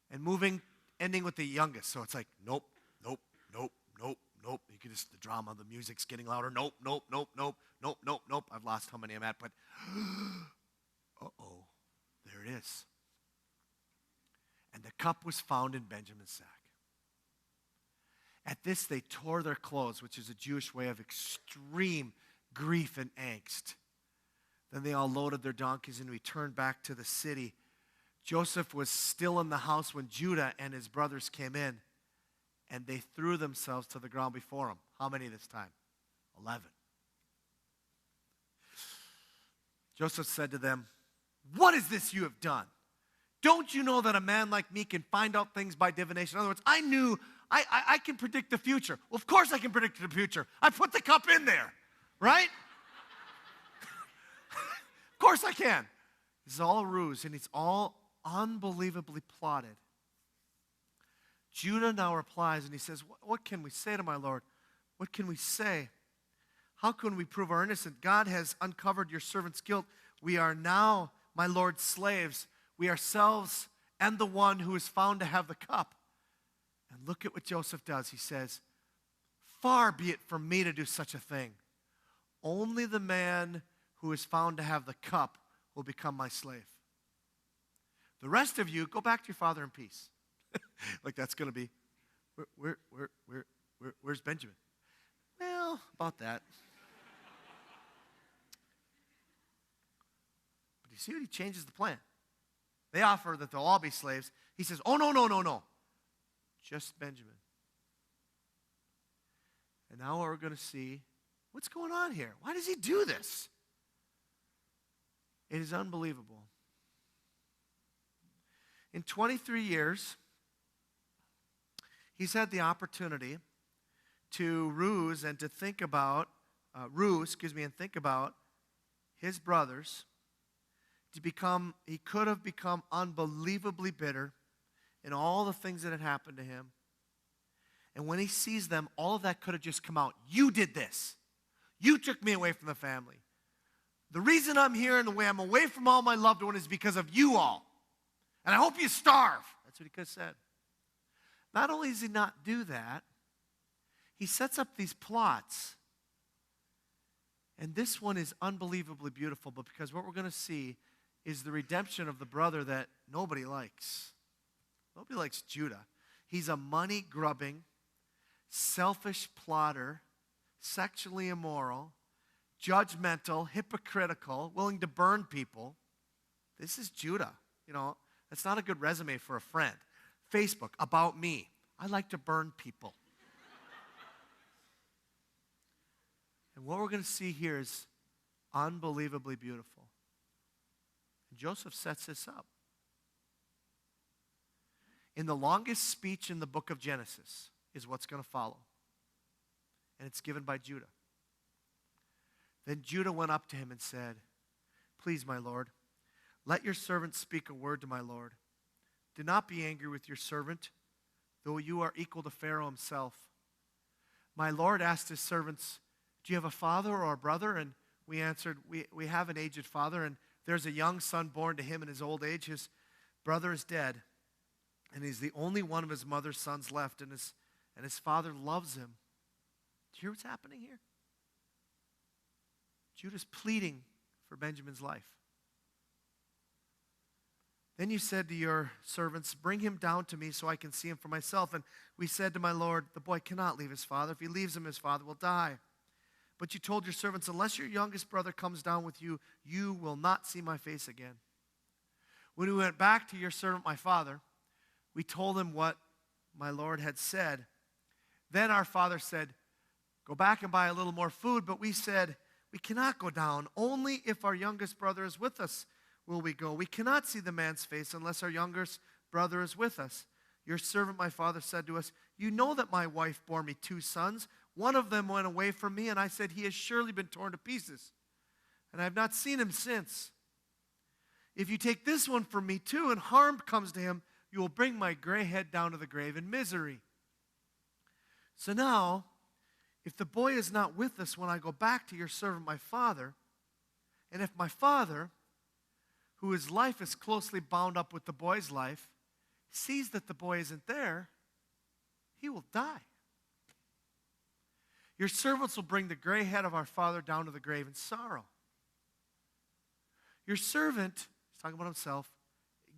and ending with the youngest. So it's like, nope, nope, nope, nope, nope. You can just, the drama, the music's getting louder. Nope, nope, nope, nope, nope, nope, nope. I've lost how many I'm at, but uh-oh, there it is. And the cup was found in Benjamin's sack. At this, they tore their clothes, which is a Jewish way of extreme grief and angst. Then they all loaded their donkeys and returned back to the city. Joseph was still in the house when Judah and his brothers came in, and they threw themselves to the ground before him. How many this time? 11. Joseph said to them, what is this you have done? Don't you know that a man like me can find out things by divination? In other words, I knew I can predict the future. Well, of course I can predict the future. I put the cup in there, right? Of course I can. This is all a ruse, and it's all unbelievably plotted. Judah now replies, and he says, what can we say to my Lord? What can we say? How can we prove our innocence? God has uncovered your servant's guilt. We are now my Lord's slaves. We ourselves and the one who is found to have the cup. And look at what Joseph does. He says, far be it from me to do such a thing. Only the man who is found to have the cup will become my slave. The rest of you, go back to your father in peace. Like that's going to be, where's Benjamin? Well, about that. But you see what he changes the plan. They offer that they'll all be slaves. He says, oh, no. Just Benjamin. And now we're going to see what's going on here. Why does he do this? It is unbelievable. In 23 years, he's had the opportunity to ruse and to think about, and think about his brothers. He could have become unbelievably bitter in all the things that had happened to him. And when he sees them, all of that could have just come out. You did this. You took me away from the family. The reason I'm here and the way I'm away from all my loved ones is because of you all. And I hope you starve. That's what he could have said. Not only does he not do that, he sets up these plots. And this one is unbelievably beautiful, but because what we're going to see is the redemption of the brother that nobody likes. Nobody likes Judah. He's a money-grubbing, selfish plotter sexually immoral, judgmental, hypocritical, willing to burn people. This is Judah. That's not a good resume for a friend. Facebook, about me. I like to burn people. And what we're going to see here is unbelievably beautiful. And Joseph sets this up. In the longest speech in the book of Genesis is what's going to follow. And it's given by Judah. Then Judah went up to him and said, "Please, my lord, let your servant speak a word to my lord. Do not be angry with your servant, though you are equal to Pharaoh himself." My lord asked his servants, "Do you have a father or a brother?" And we answered, we have an aged father, and there's a young son born to him in his old age. His brother is dead, and he's the only one of his mother's sons left, and his father loves him." Do you hear what's happening here? Judah's pleading for Benjamin's life. Then you said to your servants, "Bring him down to me so I can see him for myself." And we said to my lord, "The boy cannot leave his father. If he leaves him, his father will die." But you told your servants, "Unless your youngest brother comes down with you, you will not see my face again." When we went back to your servant, my father, we told him what my lord had said. Then our father said, "Go back and buy a little more food." But we said, "We cannot go down. Only if our youngest brother is with us will we go. We cannot see the man's face unless our youngest brother is with us." Your servant, my father, said to us, "You know that my wife bore me 2 sons. One of them went away from me, and I said, 'He has surely been torn to pieces.' And I have not seen him since. If you take this one from me too, and harm comes to him, you will bring my gray head down to the grave in misery. So now, if the boy is not with us when I go back to your servant my father, and if my father, whose life is closely bound up with the boy's life, sees that the boy isn't there, he will die. Your servants will bring the gray head of our father down to the grave in sorrow." Your servant, he's talking about himself,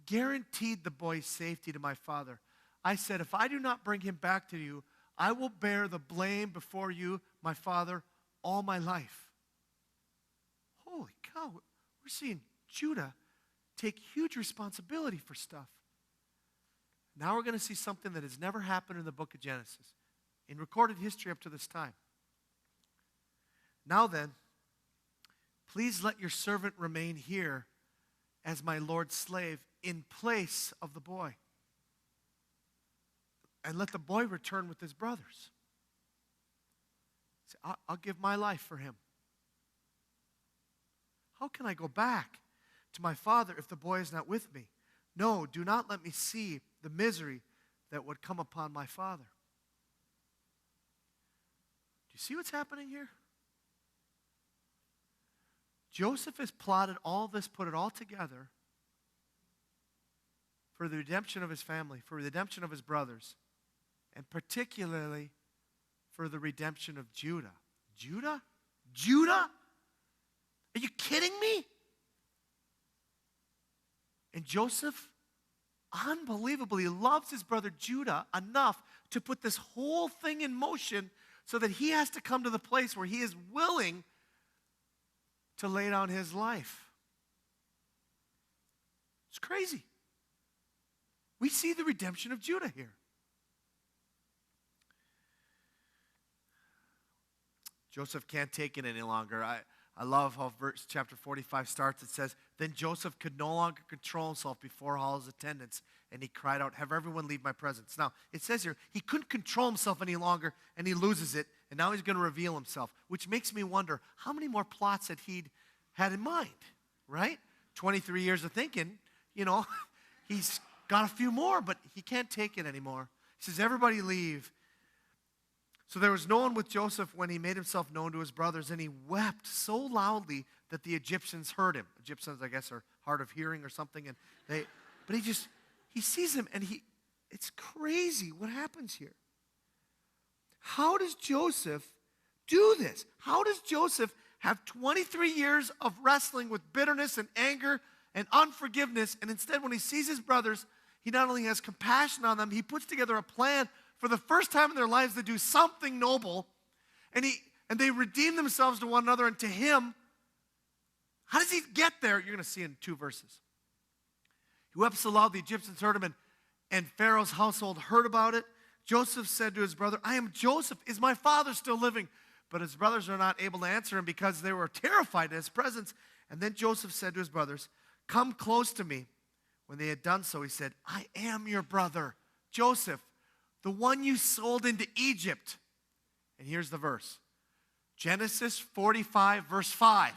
guaranteed the boy's safety to my father. I said, "If I do not bring him back to you, I will bear the blame before you, my father, all my life." Holy cow, we're seeing Judah take huge responsibility for stuff. Now we're going to see something that has never happened in the book of Genesis, in recorded history up to this time. "Now then, please let your servant remain here as my Lord's slave in place of the boy. And let the boy return with his brothers. Say, I'll give my life for him. How can I go back to my father if the boy is not with me? No, do not let me see the misery that would come upon my father." Do you see what's happening here? Joseph has plotted all this, put it all together for the redemption of his family, for the redemption of his brothers, and particularly for the redemption of Judah. Judah? Judah? Are you kidding me? And Joseph unbelievably loves his brother Judah enough to put this whole thing in motion so that he has to come to the place where he is willing to lay down his life. It's crazy. We see the redemption of Judah here. Joseph can't take it any longer. I love how chapter 45 starts. It says, "Then Joseph could no longer control himself before all his attendants, and he cried out, 'Have everyone leave my presence.'" Now, it says here, he couldn't control himself any longer, and he loses it, and now he's going to reveal himself, which makes me wonder how many more plots that he'd had in mind, right? 23 years of thinking, he's got a few more, but he can't take it anymore. He says, "Everybody leave." So there was no one with Joseph when he made himself known to his brothers, and he wept so loudly that the Egyptians heard him. Egyptians, I guess, are hard of hearing or something. But he sees him, and it's crazy what happens here. How does Joseph do this? How does Joseph have 23 years of wrestling with bitterness and anger and unforgiveness, and instead when he sees his brothers, he not only has compassion on them, he puts together a plan for the first time in their lives to do something noble, and And they redeem themselves to one another and to him. How does he get there? You're going to see in 2 verses. He wept so loud the Egyptians heard him, and Pharaoh's household heard about it. Joseph said to his brother, I am Joseph. Is my father still living? But his brothers were not able to answer him because they were terrified at his presence. And then Joseph said to his brothers, come close to me. When they had done so, he said, I am your brother, Joseph, the one you sold into Egypt. And here's the verse. Genesis 45, verse 5.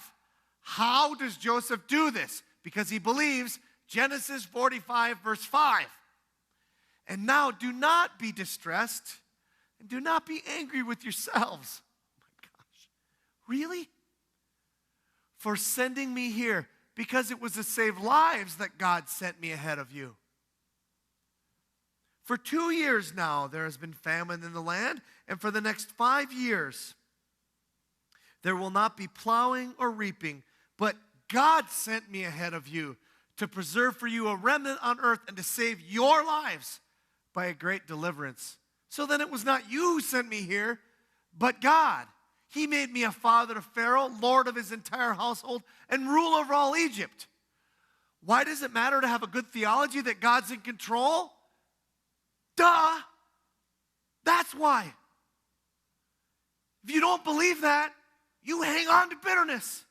How does Joseph do this? Because he believes Genesis 45, verse 5. And now do not be distressed and do not be angry with yourselves. Oh my gosh. Really? For sending me here, because it was to save lives that God sent me ahead of you. For 2 years now there has been famine in the land, and for the next 5 years there will not be plowing or reaping, but God sent me ahead of you to preserve for you a remnant on earth and to save your lives by a great deliverance. So then it was not you who sent me here, but God. He made me a father to Pharaoh, lord of his entire household, and ruler over all Egypt. Why does it matter to have a good theology that God's in control? Duh! That's why. If you don't believe that, you hang on to bitterness.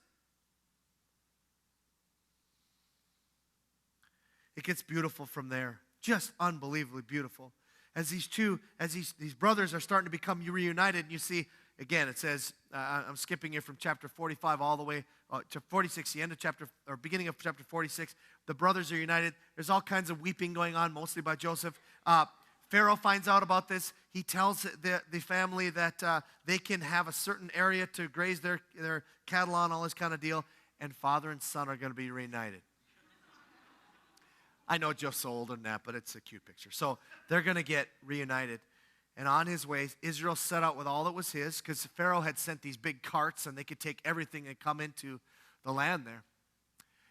It gets beautiful from there. Just unbelievably beautiful. As these brothers are starting to become reunited, and you see, again, it says, I'm skipping here from chapter 45 all the way to 46, the end of beginning of chapter 46. The brothers are united. There's all kinds of weeping going on, mostly by Joseph. Pharaoh finds out about this. He tells the family that they can have a certain area to graze their cattle on, all this kind of deal. And father and son are going to be reunited. I know Joe's so older than that, but it's a cute picture. So they're going to get reunited. And on his way, Israel set out with all that was his, because Pharaoh had sent these big carts, and they could take everything and come into the land there.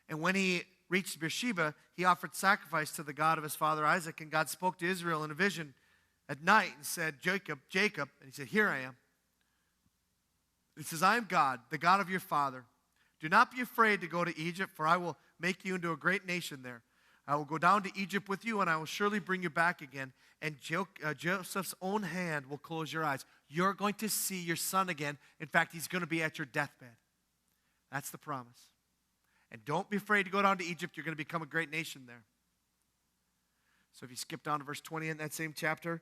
And when he reached Beersheba, he offered sacrifice to the God of his father Isaac, and God spoke to Israel in a vision at night and said, Jacob, Jacob. And he said, here I am. He says, I am God, the God of your father. Do not be afraid to go to Egypt, for I will make you into a great nation there. I will go down to Egypt with you, and I will surely bring you back again. And Joseph's own hand will close your eyes. You're going to see your son again. In fact, he's going to be at your deathbed. That's the promise. And don't be afraid to go down to Egypt. You're going to become a great nation there. So if you skip down to verse 20 in that same chapter,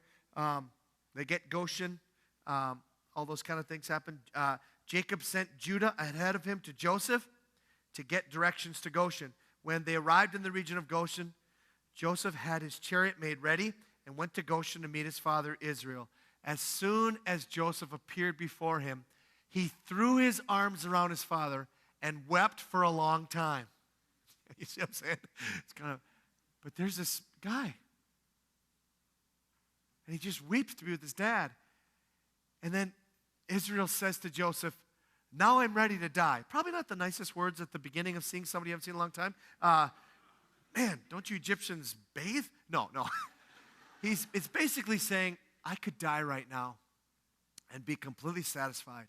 they get Goshen. All those kind of things happen. Jacob sent Judah ahead of him to Joseph to get directions to Goshen. When they arrived in the region of Goshen, Joseph had his chariot made ready and went to Goshen to meet his father Israel. As soon as Joseph appeared before him, he threw his arms around his father and wept for a long time. You see what I'm saying? It's kind of, but there's this guy. And he just weeps to be with his dad. And then Israel says to Joseph, now I'm ready to die. Probably not the nicest words at the beginning of seeing somebody you haven't seen in a long time. Man, don't you Egyptians bathe? No. It's basically saying, I could die right now and be completely satisfied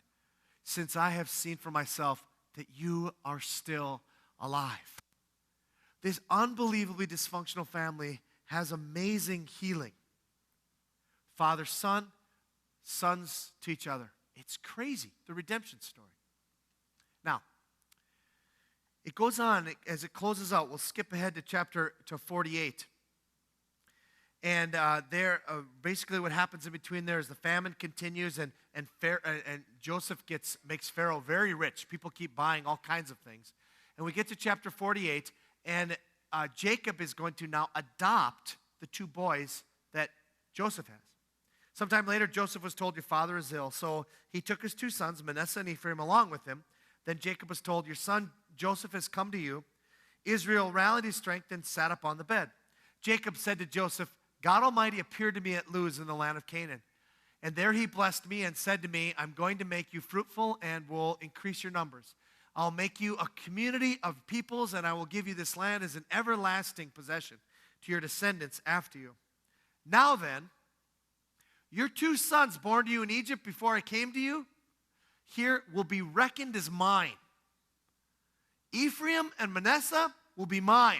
since I have seen for myself that you are still alive. This unbelievably dysfunctional family has amazing healing. Father, son, sons to each other. It's crazy, the redemption story. Now, it goes on, as it closes out, we'll skip ahead to chapter 48. And basically what happens in between there is the famine continues, and Joseph makes Pharaoh very rich. People keep buying all kinds of things. And we get to chapter 48, and Jacob is going to now adopt the 2 boys that Joseph has. Sometime later, Joseph was told, your father is ill. So he took his 2 sons, Manasseh and Ephraim, along with him. Then Jacob was told, your son Joseph has come to you. Israel rallied his strength and sat up on the bed. Jacob said to Joseph, God Almighty appeared to me at Luz in the land of Canaan. And there he blessed me and said to me, I'm going to make you fruitful and will increase your numbers. I'll make you a community of peoples, and I will give you this land as an everlasting possession to your descendants after you. Now then, your 2 sons born to you in Egypt before I came to you, here will be reckoned as mine. Ephraim and Manasseh will be mine,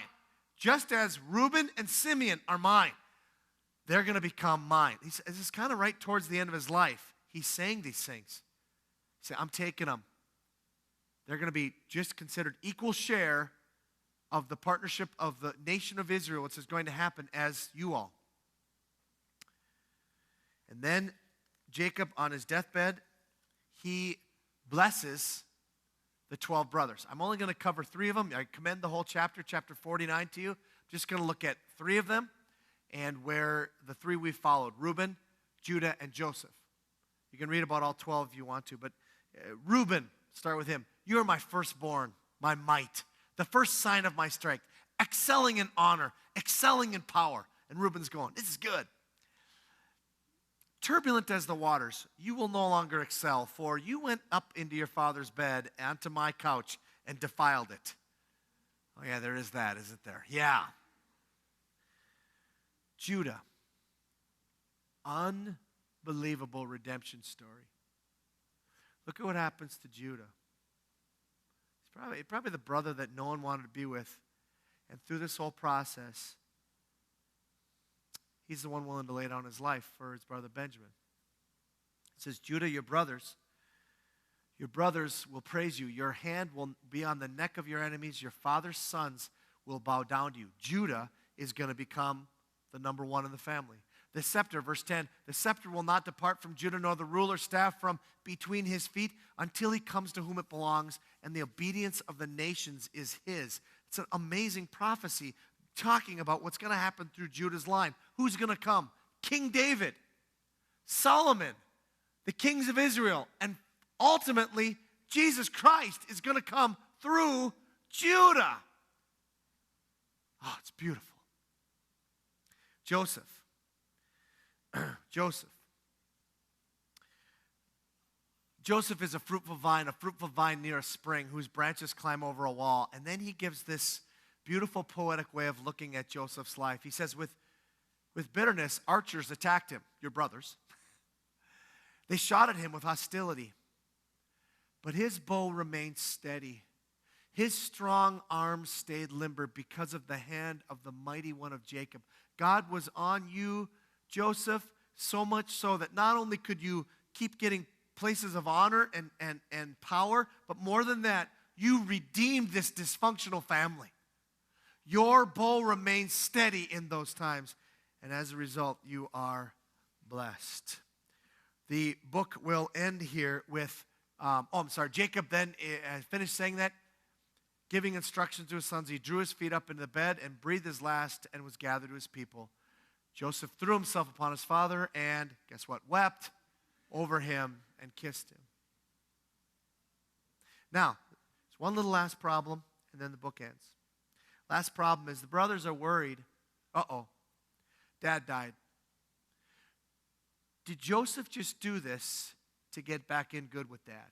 just as Reuben and Simeon are mine. They're going to become mine. This is kind of right towards the end of his life. He's saying these things. He said, I'm taking them. They're going to be just considered equal share of the partnership of the nation of Israel, which is going to happen as you all. And then Jacob, on his deathbed, he blesses the 12 brothers. I'm only going to cover 3 of them. I commend the whole chapter 49 to you. I'm just going to look at 3 of them and where the 3 we followed, Reuben, Judah, and Joseph. You can read about all 12 if you want to, but Reuben, start with him. You are my firstborn, my might, the first sign of my strength, excelling in honor, excelling in power. And Reuben's going, this is good. Turbulent as the waters, you will no longer excel, for you went up into your father's bed, onto my couch, and defiled it. Oh yeah, there is that, isn't there? Yeah. Judah, unbelievable redemption story. Look at what happens to Judah. He's probably the brother that no one wanted to be with. And through this whole process, he's the one willing to lay down his life for his brother Benjamin. It says, Judah, your brothers will praise you. Your hand will be on the neck of your enemies. Your father's sons will bow down to you. Judah is going to become the number one in the family. The scepter, verse 10, the scepter will not depart from Judah, nor the ruler's staff from between his feet, until he comes to whom it belongs, and the obedience of the nations is his. It's an amazing prophecy talking about what's going to happen through Judah's line. Who's going to come? King David, Solomon, the kings of Israel, and ultimately, Jesus Christ is going to come through Judah. Oh, it's beautiful. Joseph. Joseph is a fruitful vine near a spring whose branches climb over a wall. And then he gives this beautiful poetic way of looking at Joseph's life. He says, with bitterness, archers attacked him, your brothers. They shot at him with hostility. But his bow remained steady. His strong arm stayed limber because of the hand of the mighty one of Jacob. God was on you, Joseph, so much so that not only could you keep getting places of honor and power, but more than that, you redeemed this dysfunctional family. Your bow remained steady in those times, and as a result, you are blessed. The book will end here with, Jacob then finished saying that, giving instructions to his sons. He drew his feet up into the bed and breathed his last and was gathered to his people. Joseph threw himself upon his father and, guess what, wept over him and kissed him. Now, there's one little last problem, and then the book ends. Last problem is the brothers are worried. Dad died. Did Joseph just do this to get back in good with Dad?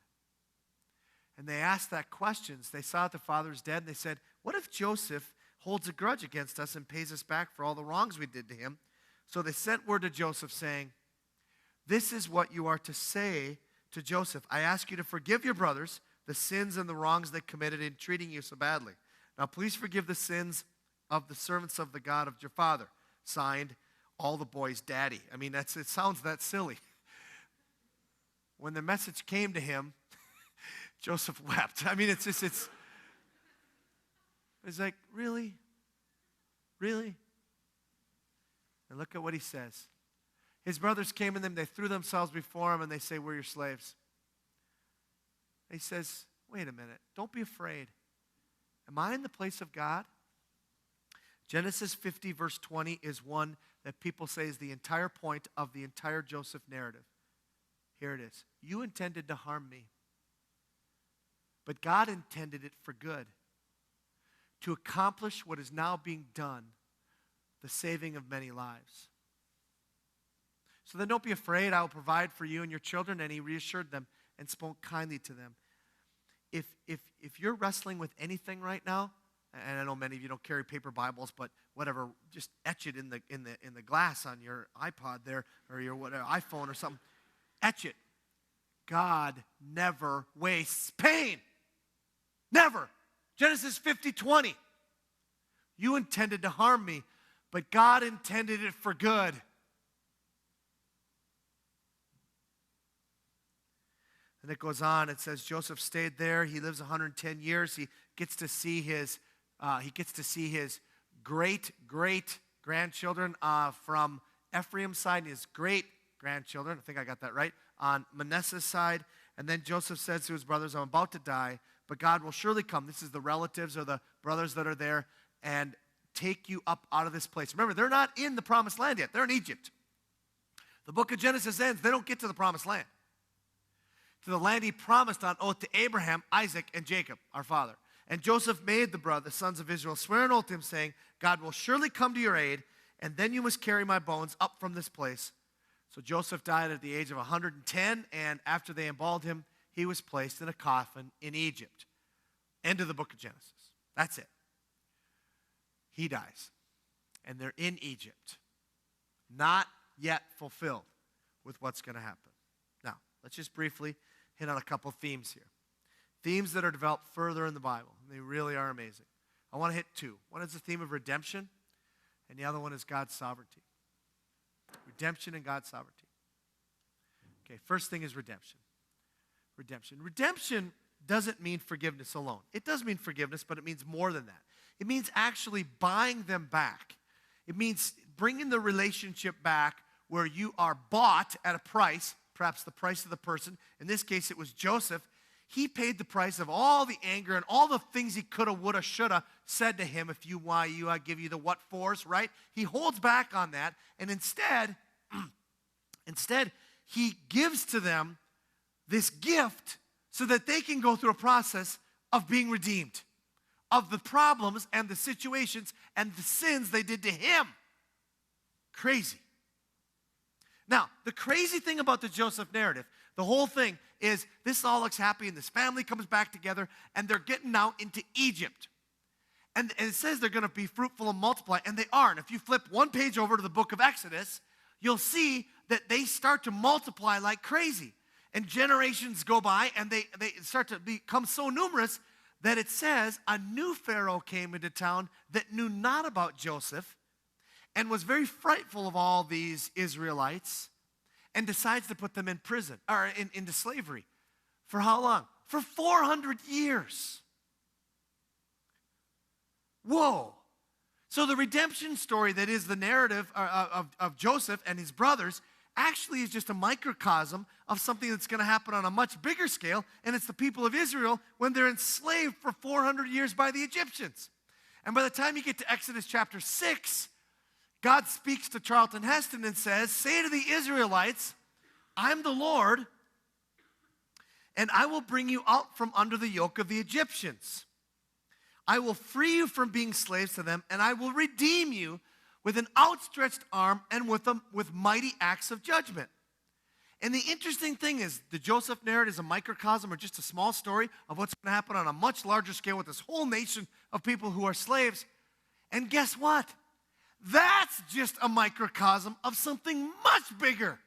And they asked that question. They saw that the father's dead, and they said, what if Joseph holds a grudge against us and pays us back for all the wrongs we did to him? So they sent word to Joseph saying, this is what you are to say to Joseph. I ask you to forgive your brothers the sins and the wrongs they committed in treating you so badly. Now please forgive the sins of the servants of the God of your father. Signed, all the boys' daddy. I mean, it sounds that silly. When the message came to him, Joseph wept. I mean, it's like, really? Really? And look at what he says. His brothers came to them, they threw themselves before him, and they say, we're your slaves. He says, wait a minute, don't be afraid. Am I in the place of God? Genesis 50, verse 20 is one that people say is the entire point of the entire Joseph narrative. Here it is. You intended to harm me, but God intended it for good, to accomplish what is now being done, the saving of many lives. So then don't be afraid. I will provide for you and your children. And he reassured them and spoke kindly to them. If you're wrestling with anything right now, and I know many of you don't carry paper Bibles, but whatever, just etch it in the glass on your iPod there, or your whatever iPhone or something. Etch it. God never wastes pain. Never. Genesis 50:20. You intended to harm me, but God intended it for good. And it goes on. It says Joseph stayed there. He lives 110 years. He gets to see his great grandchildren from Ephraim's side, and his great grandchildren. I think I got that right, on Manasseh's side. And then Joseph says to his brothers, I'm about to die, but God will surely come. This is the relatives or the brothers that are there, and take you up out of this place. Remember, they're not in the promised land yet. They're in Egypt. The book of Genesis ends. They don't get to the promised land. To the land he promised on oath to Abraham, Isaac, and Jacob, our father. And Joseph made the sons of Israel, swear an oath to him, saying, God will surely come to your aid, and then you must carry my bones up from this place. So Joseph died at the age of 110, and after they embalmed him, he was placed in a coffin in Egypt. End of the book of Genesis. That's it. He dies, and they're in Egypt, not yet fulfilled with what's going to happen. Now, let's just briefly hit on a couple themes here. Themes that are developed further in the Bible, and they really are amazing. I want to hit two. One is the theme of redemption, and the other one is God's sovereignty. Redemption and God's sovereignty. Okay, first thing is redemption. Redemption doesn't mean forgiveness alone. It does mean forgiveness, but it means more than that. It means actually buying them back. It means bringing the relationship back where you are bought at a price, perhaps the price of the person. In this case, it was Joseph. He paid the price of all the anger and all the things he coulda, woulda, shoulda said to him. If you why you, I give you the what fors, right? He holds back on that, and instead, he gives to them this gift so that they can go through a process of being redeemed, of the problems and the situations and the sins they did to him. Crazy. Now, the crazy thing about the Joseph narrative, the whole thing is this all looks happy and this family comes back together and they're getting now into Egypt. And it says they're going to be fruitful and multiply, and they are. And if you flip one page over to the book of Exodus, you'll see that they start to multiply like crazy. And generations go by and they start to become so numerous that it says a new Pharaoh came into town that knew not about Joseph and was very frightful of all these Israelites and decides to put them in prison, or into slavery. For how long? For 400 years. Whoa. So the redemption story that is the narrative of Joseph and his brothers actually is just a microcosm of something that's going to happen on a much bigger scale, and it's the people of Israel when they're enslaved for 400 years by the Egyptians. And by the time you get to Exodus chapter 6, God speaks to Charlton Heston and says, say to the Israelites, I'm the Lord, and I will bring you out from under the yoke of the Egyptians. I will free you from being slaves to them, and I will redeem you with an outstretched arm and with mighty acts of judgment. And the interesting thing is, the Joseph narrative is a microcosm or just a small story of what's going to happen on a much larger scale with this whole nation of people who are slaves. And guess what? That's just a microcosm of something much bigger.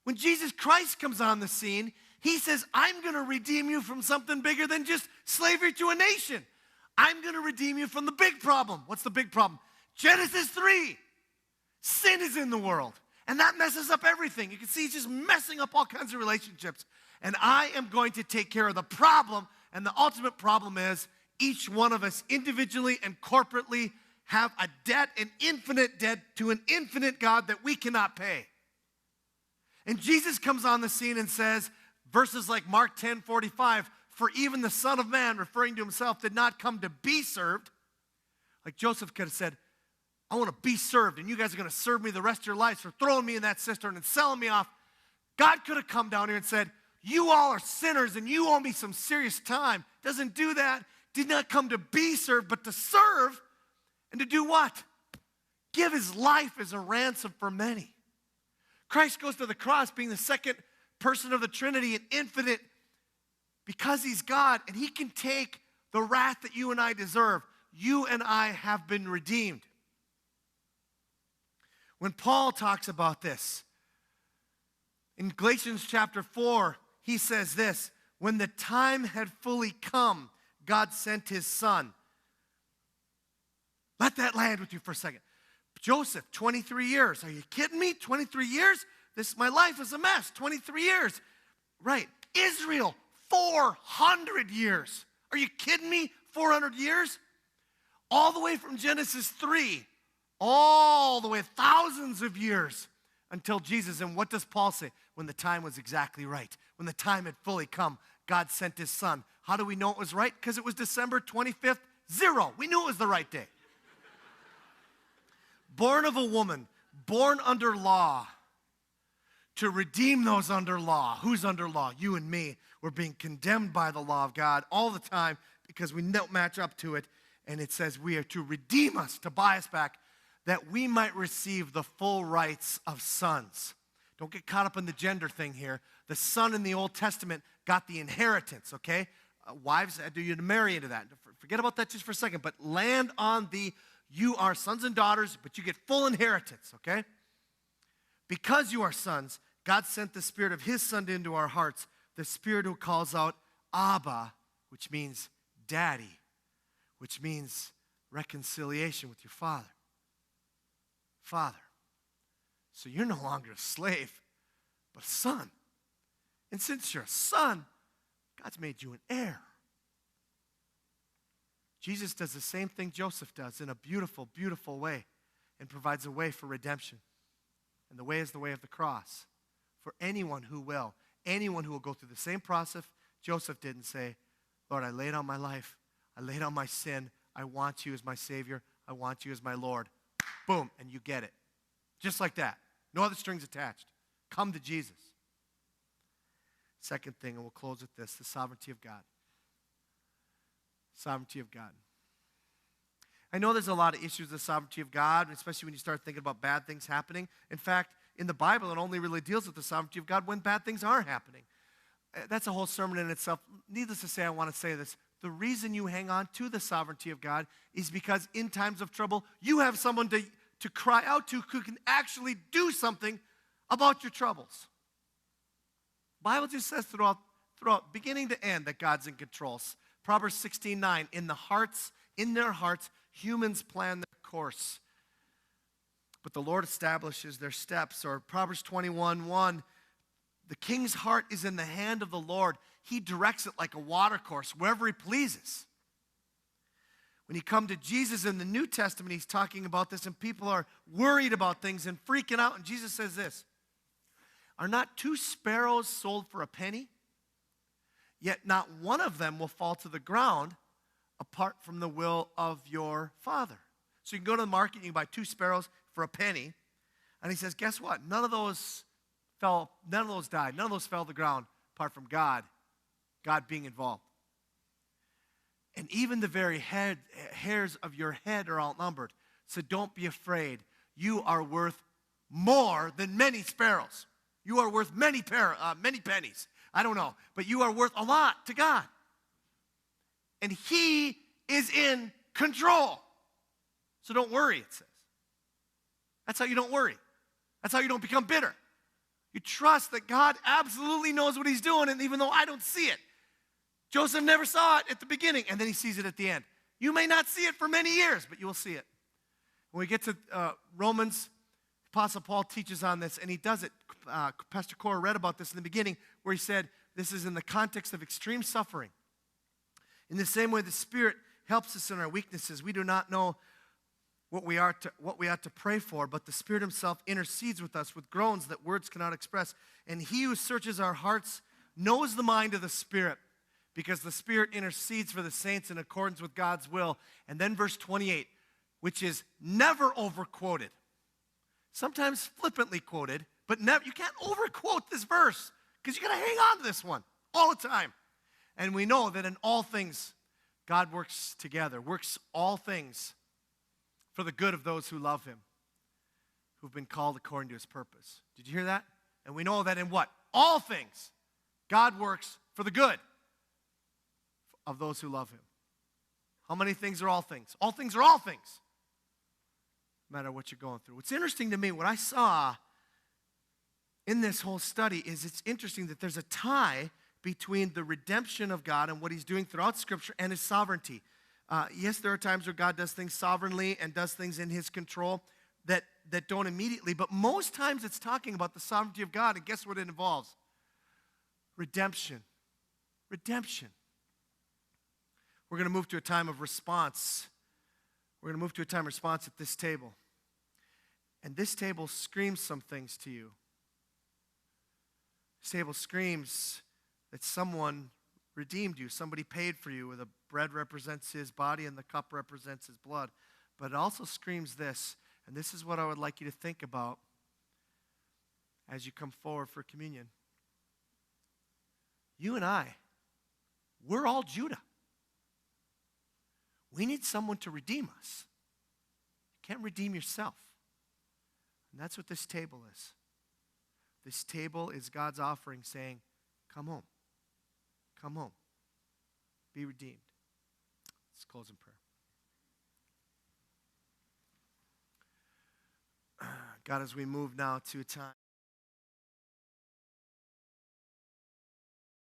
When Jesus Christ comes on the scene, he says, I'm going to redeem you from something bigger than just slavery to a nation. I'm going to redeem you from the big problem. What's the big problem? Genesis 3. Sin is in the world. And that messes up everything. You can see it's just messing up all kinds of relationships. And I am going to take care of the problem. And the ultimate problem is each one of us individually and corporately have a debt, an infinite debt to an infinite God that we cannot pay. And Jesus comes on the scene and says, verses like Mark 10:45, for even the Son of Man, referring to himself, did not come to be served. Like Joseph could have said, I want to be served, and you guys are going to serve me the rest of your lives for throwing me in that cistern and selling me off. God could have come down here and said, you all are sinners, and you owe me some serious time. Doesn't do that. Did not come to be served, but to serve, and to do what? Give his life as a ransom for many. Christ goes to the cross being the second person of the Trinity and infinite because he's God, and he can take the wrath that you and I deserve. You and I have been redeemed. When Paul talks about this, In Galatians chapter 4, he says this, when the time had fully come, God sent his son. Let that land with you for a second. Joseph, 23 years. Are you kidding me? 23 years? My life is a mess. 23 years. Right. Israel, 400 years. Are you kidding me? 400 years? All the way from Genesis 3, all the way thousands of years until Jesus. And what does Paul say? When the time was exactly right. When the time had fully come, God sent his son. How do we know it was right? Because it was December 25th, 0. We knew it was the right day. Born of a woman, born under law, to redeem those under law. Who's under law? You and me. We're being condemned by the law of God all the time because we don't match up to it. And it says we are to redeem us, to buy us back, that we might receive the full rights of sons. Don't get caught up in the gender thing here. The son in the Old Testament got the inheritance, okay? Wives had to marry into that. Forget about that just for a second, but land on you are sons and daughters, but you get full inheritance, okay? Because you are sons, God sent the Spirit of his Son into our hearts, the Spirit who calls out Abba, which means daddy, which means reconciliation with your father. Father. So you're no longer a slave, but a son. And since you're a son, God's made you an heir. Jesus does the same thing Joseph does in a beautiful, beautiful way and provides a way for redemption. And the way is the way of the cross for anyone who will go through the same process Joseph did and say, Lord, I lay down my life. I lay down my sin. I want you as my Savior. I want you as my Lord. Boom, and you get it. Just like that. No other strings attached. Come to Jesus. Second thing, and we'll close with this, the sovereignty of God. Sovereignty of God. I know there's a lot of issues with the sovereignty of God, especially when you start thinking about bad things happening. In fact, in the Bible, it only really deals with the sovereignty of God when bad things are happening. That's a whole sermon in itself. Needless to say, I want to say this. The reason you hang on to the sovereignty of God is because in times of trouble, you have someone to cry out to who can actually do something about your troubles. The Bible just says throughout beginning to end that God's in control. Proverbs 16:9, in their hearts, humans plan their course, but the Lord establishes their steps. Or Proverbs 21:1, the king's heart is in the hand of the Lord. He directs it like a water course, wherever he pleases. When you come to Jesus in the New Testament, he's talking about this, and people are worried about things and freaking out. And Jesus says this, are not 2 sparrows sold for a penny? Yet not one of them will fall to the ground apart from the will of your Father. So you can go to the market and you can buy 2 sparrows for a penny. And he says, guess what? None of those died. None of those fell to the ground apart from God being involved. And even the very hairs of your head are outnumbered. So don't be afraid. You are worth more than many sparrows. You are worth many pennies. I don't know. But you are worth a lot to God. And he is in control. So don't worry, it says. That's how you don't worry. That's how you don't become bitter. You trust that God absolutely knows what he's doing, and even though I don't see it. Joseph never saw it at the beginning, and then he sees it at the end. You may not see it for many years, but you will see it. When we get to Romans, Apostle Paul teaches on this, and he does it. Pastor Cora read about this in the beginning, where he said, this is in the context of extreme suffering. In the same way, the Spirit helps us in our weaknesses. We do not know what we ought to pray for, but the Spirit himself intercedes with us with groans that words cannot express. And he who searches our hearts knows the mind of the Spirit, because the Spirit intercedes for the saints in accordance with God's will. And then verse 28, which is never overquoted. Sometimes flippantly quoted, but never. You can't overquote this verse, because you got to hang on to this one all the time. And we know that in all things, God works all things for the good of those who love him, who've been called according to his purpose. Did you hear that? And we know that in what? All things, God works for the good of those who love him. How many things are all things? All things are all things, no matter what you're going through. What's interesting to me, what I saw in this whole study is it's interesting that there's a tie between the redemption of God and what he's doing throughout Scripture and his sovereignty. Yes, there are times where God does things sovereignly and does things in his control that don't immediately, but most times it's talking about the sovereignty of God, and guess what it involves? Redemption. Redemption. We're going to move to a time of response. We're going to move to a time of response at this table. And this table screams some things to you. This table screams that someone redeemed you. Somebody paid for you. The bread represents his body and the cup represents his blood. But it also screams this, and this is what I would like you to think about as you come forward for communion. You and I, we're all Judah. We need someone to redeem us. You can't redeem yourself. And that's what this table is. This table is God's offering saying, come home. Come home. Be redeemed. Let's close in prayer. God, as we move now to a time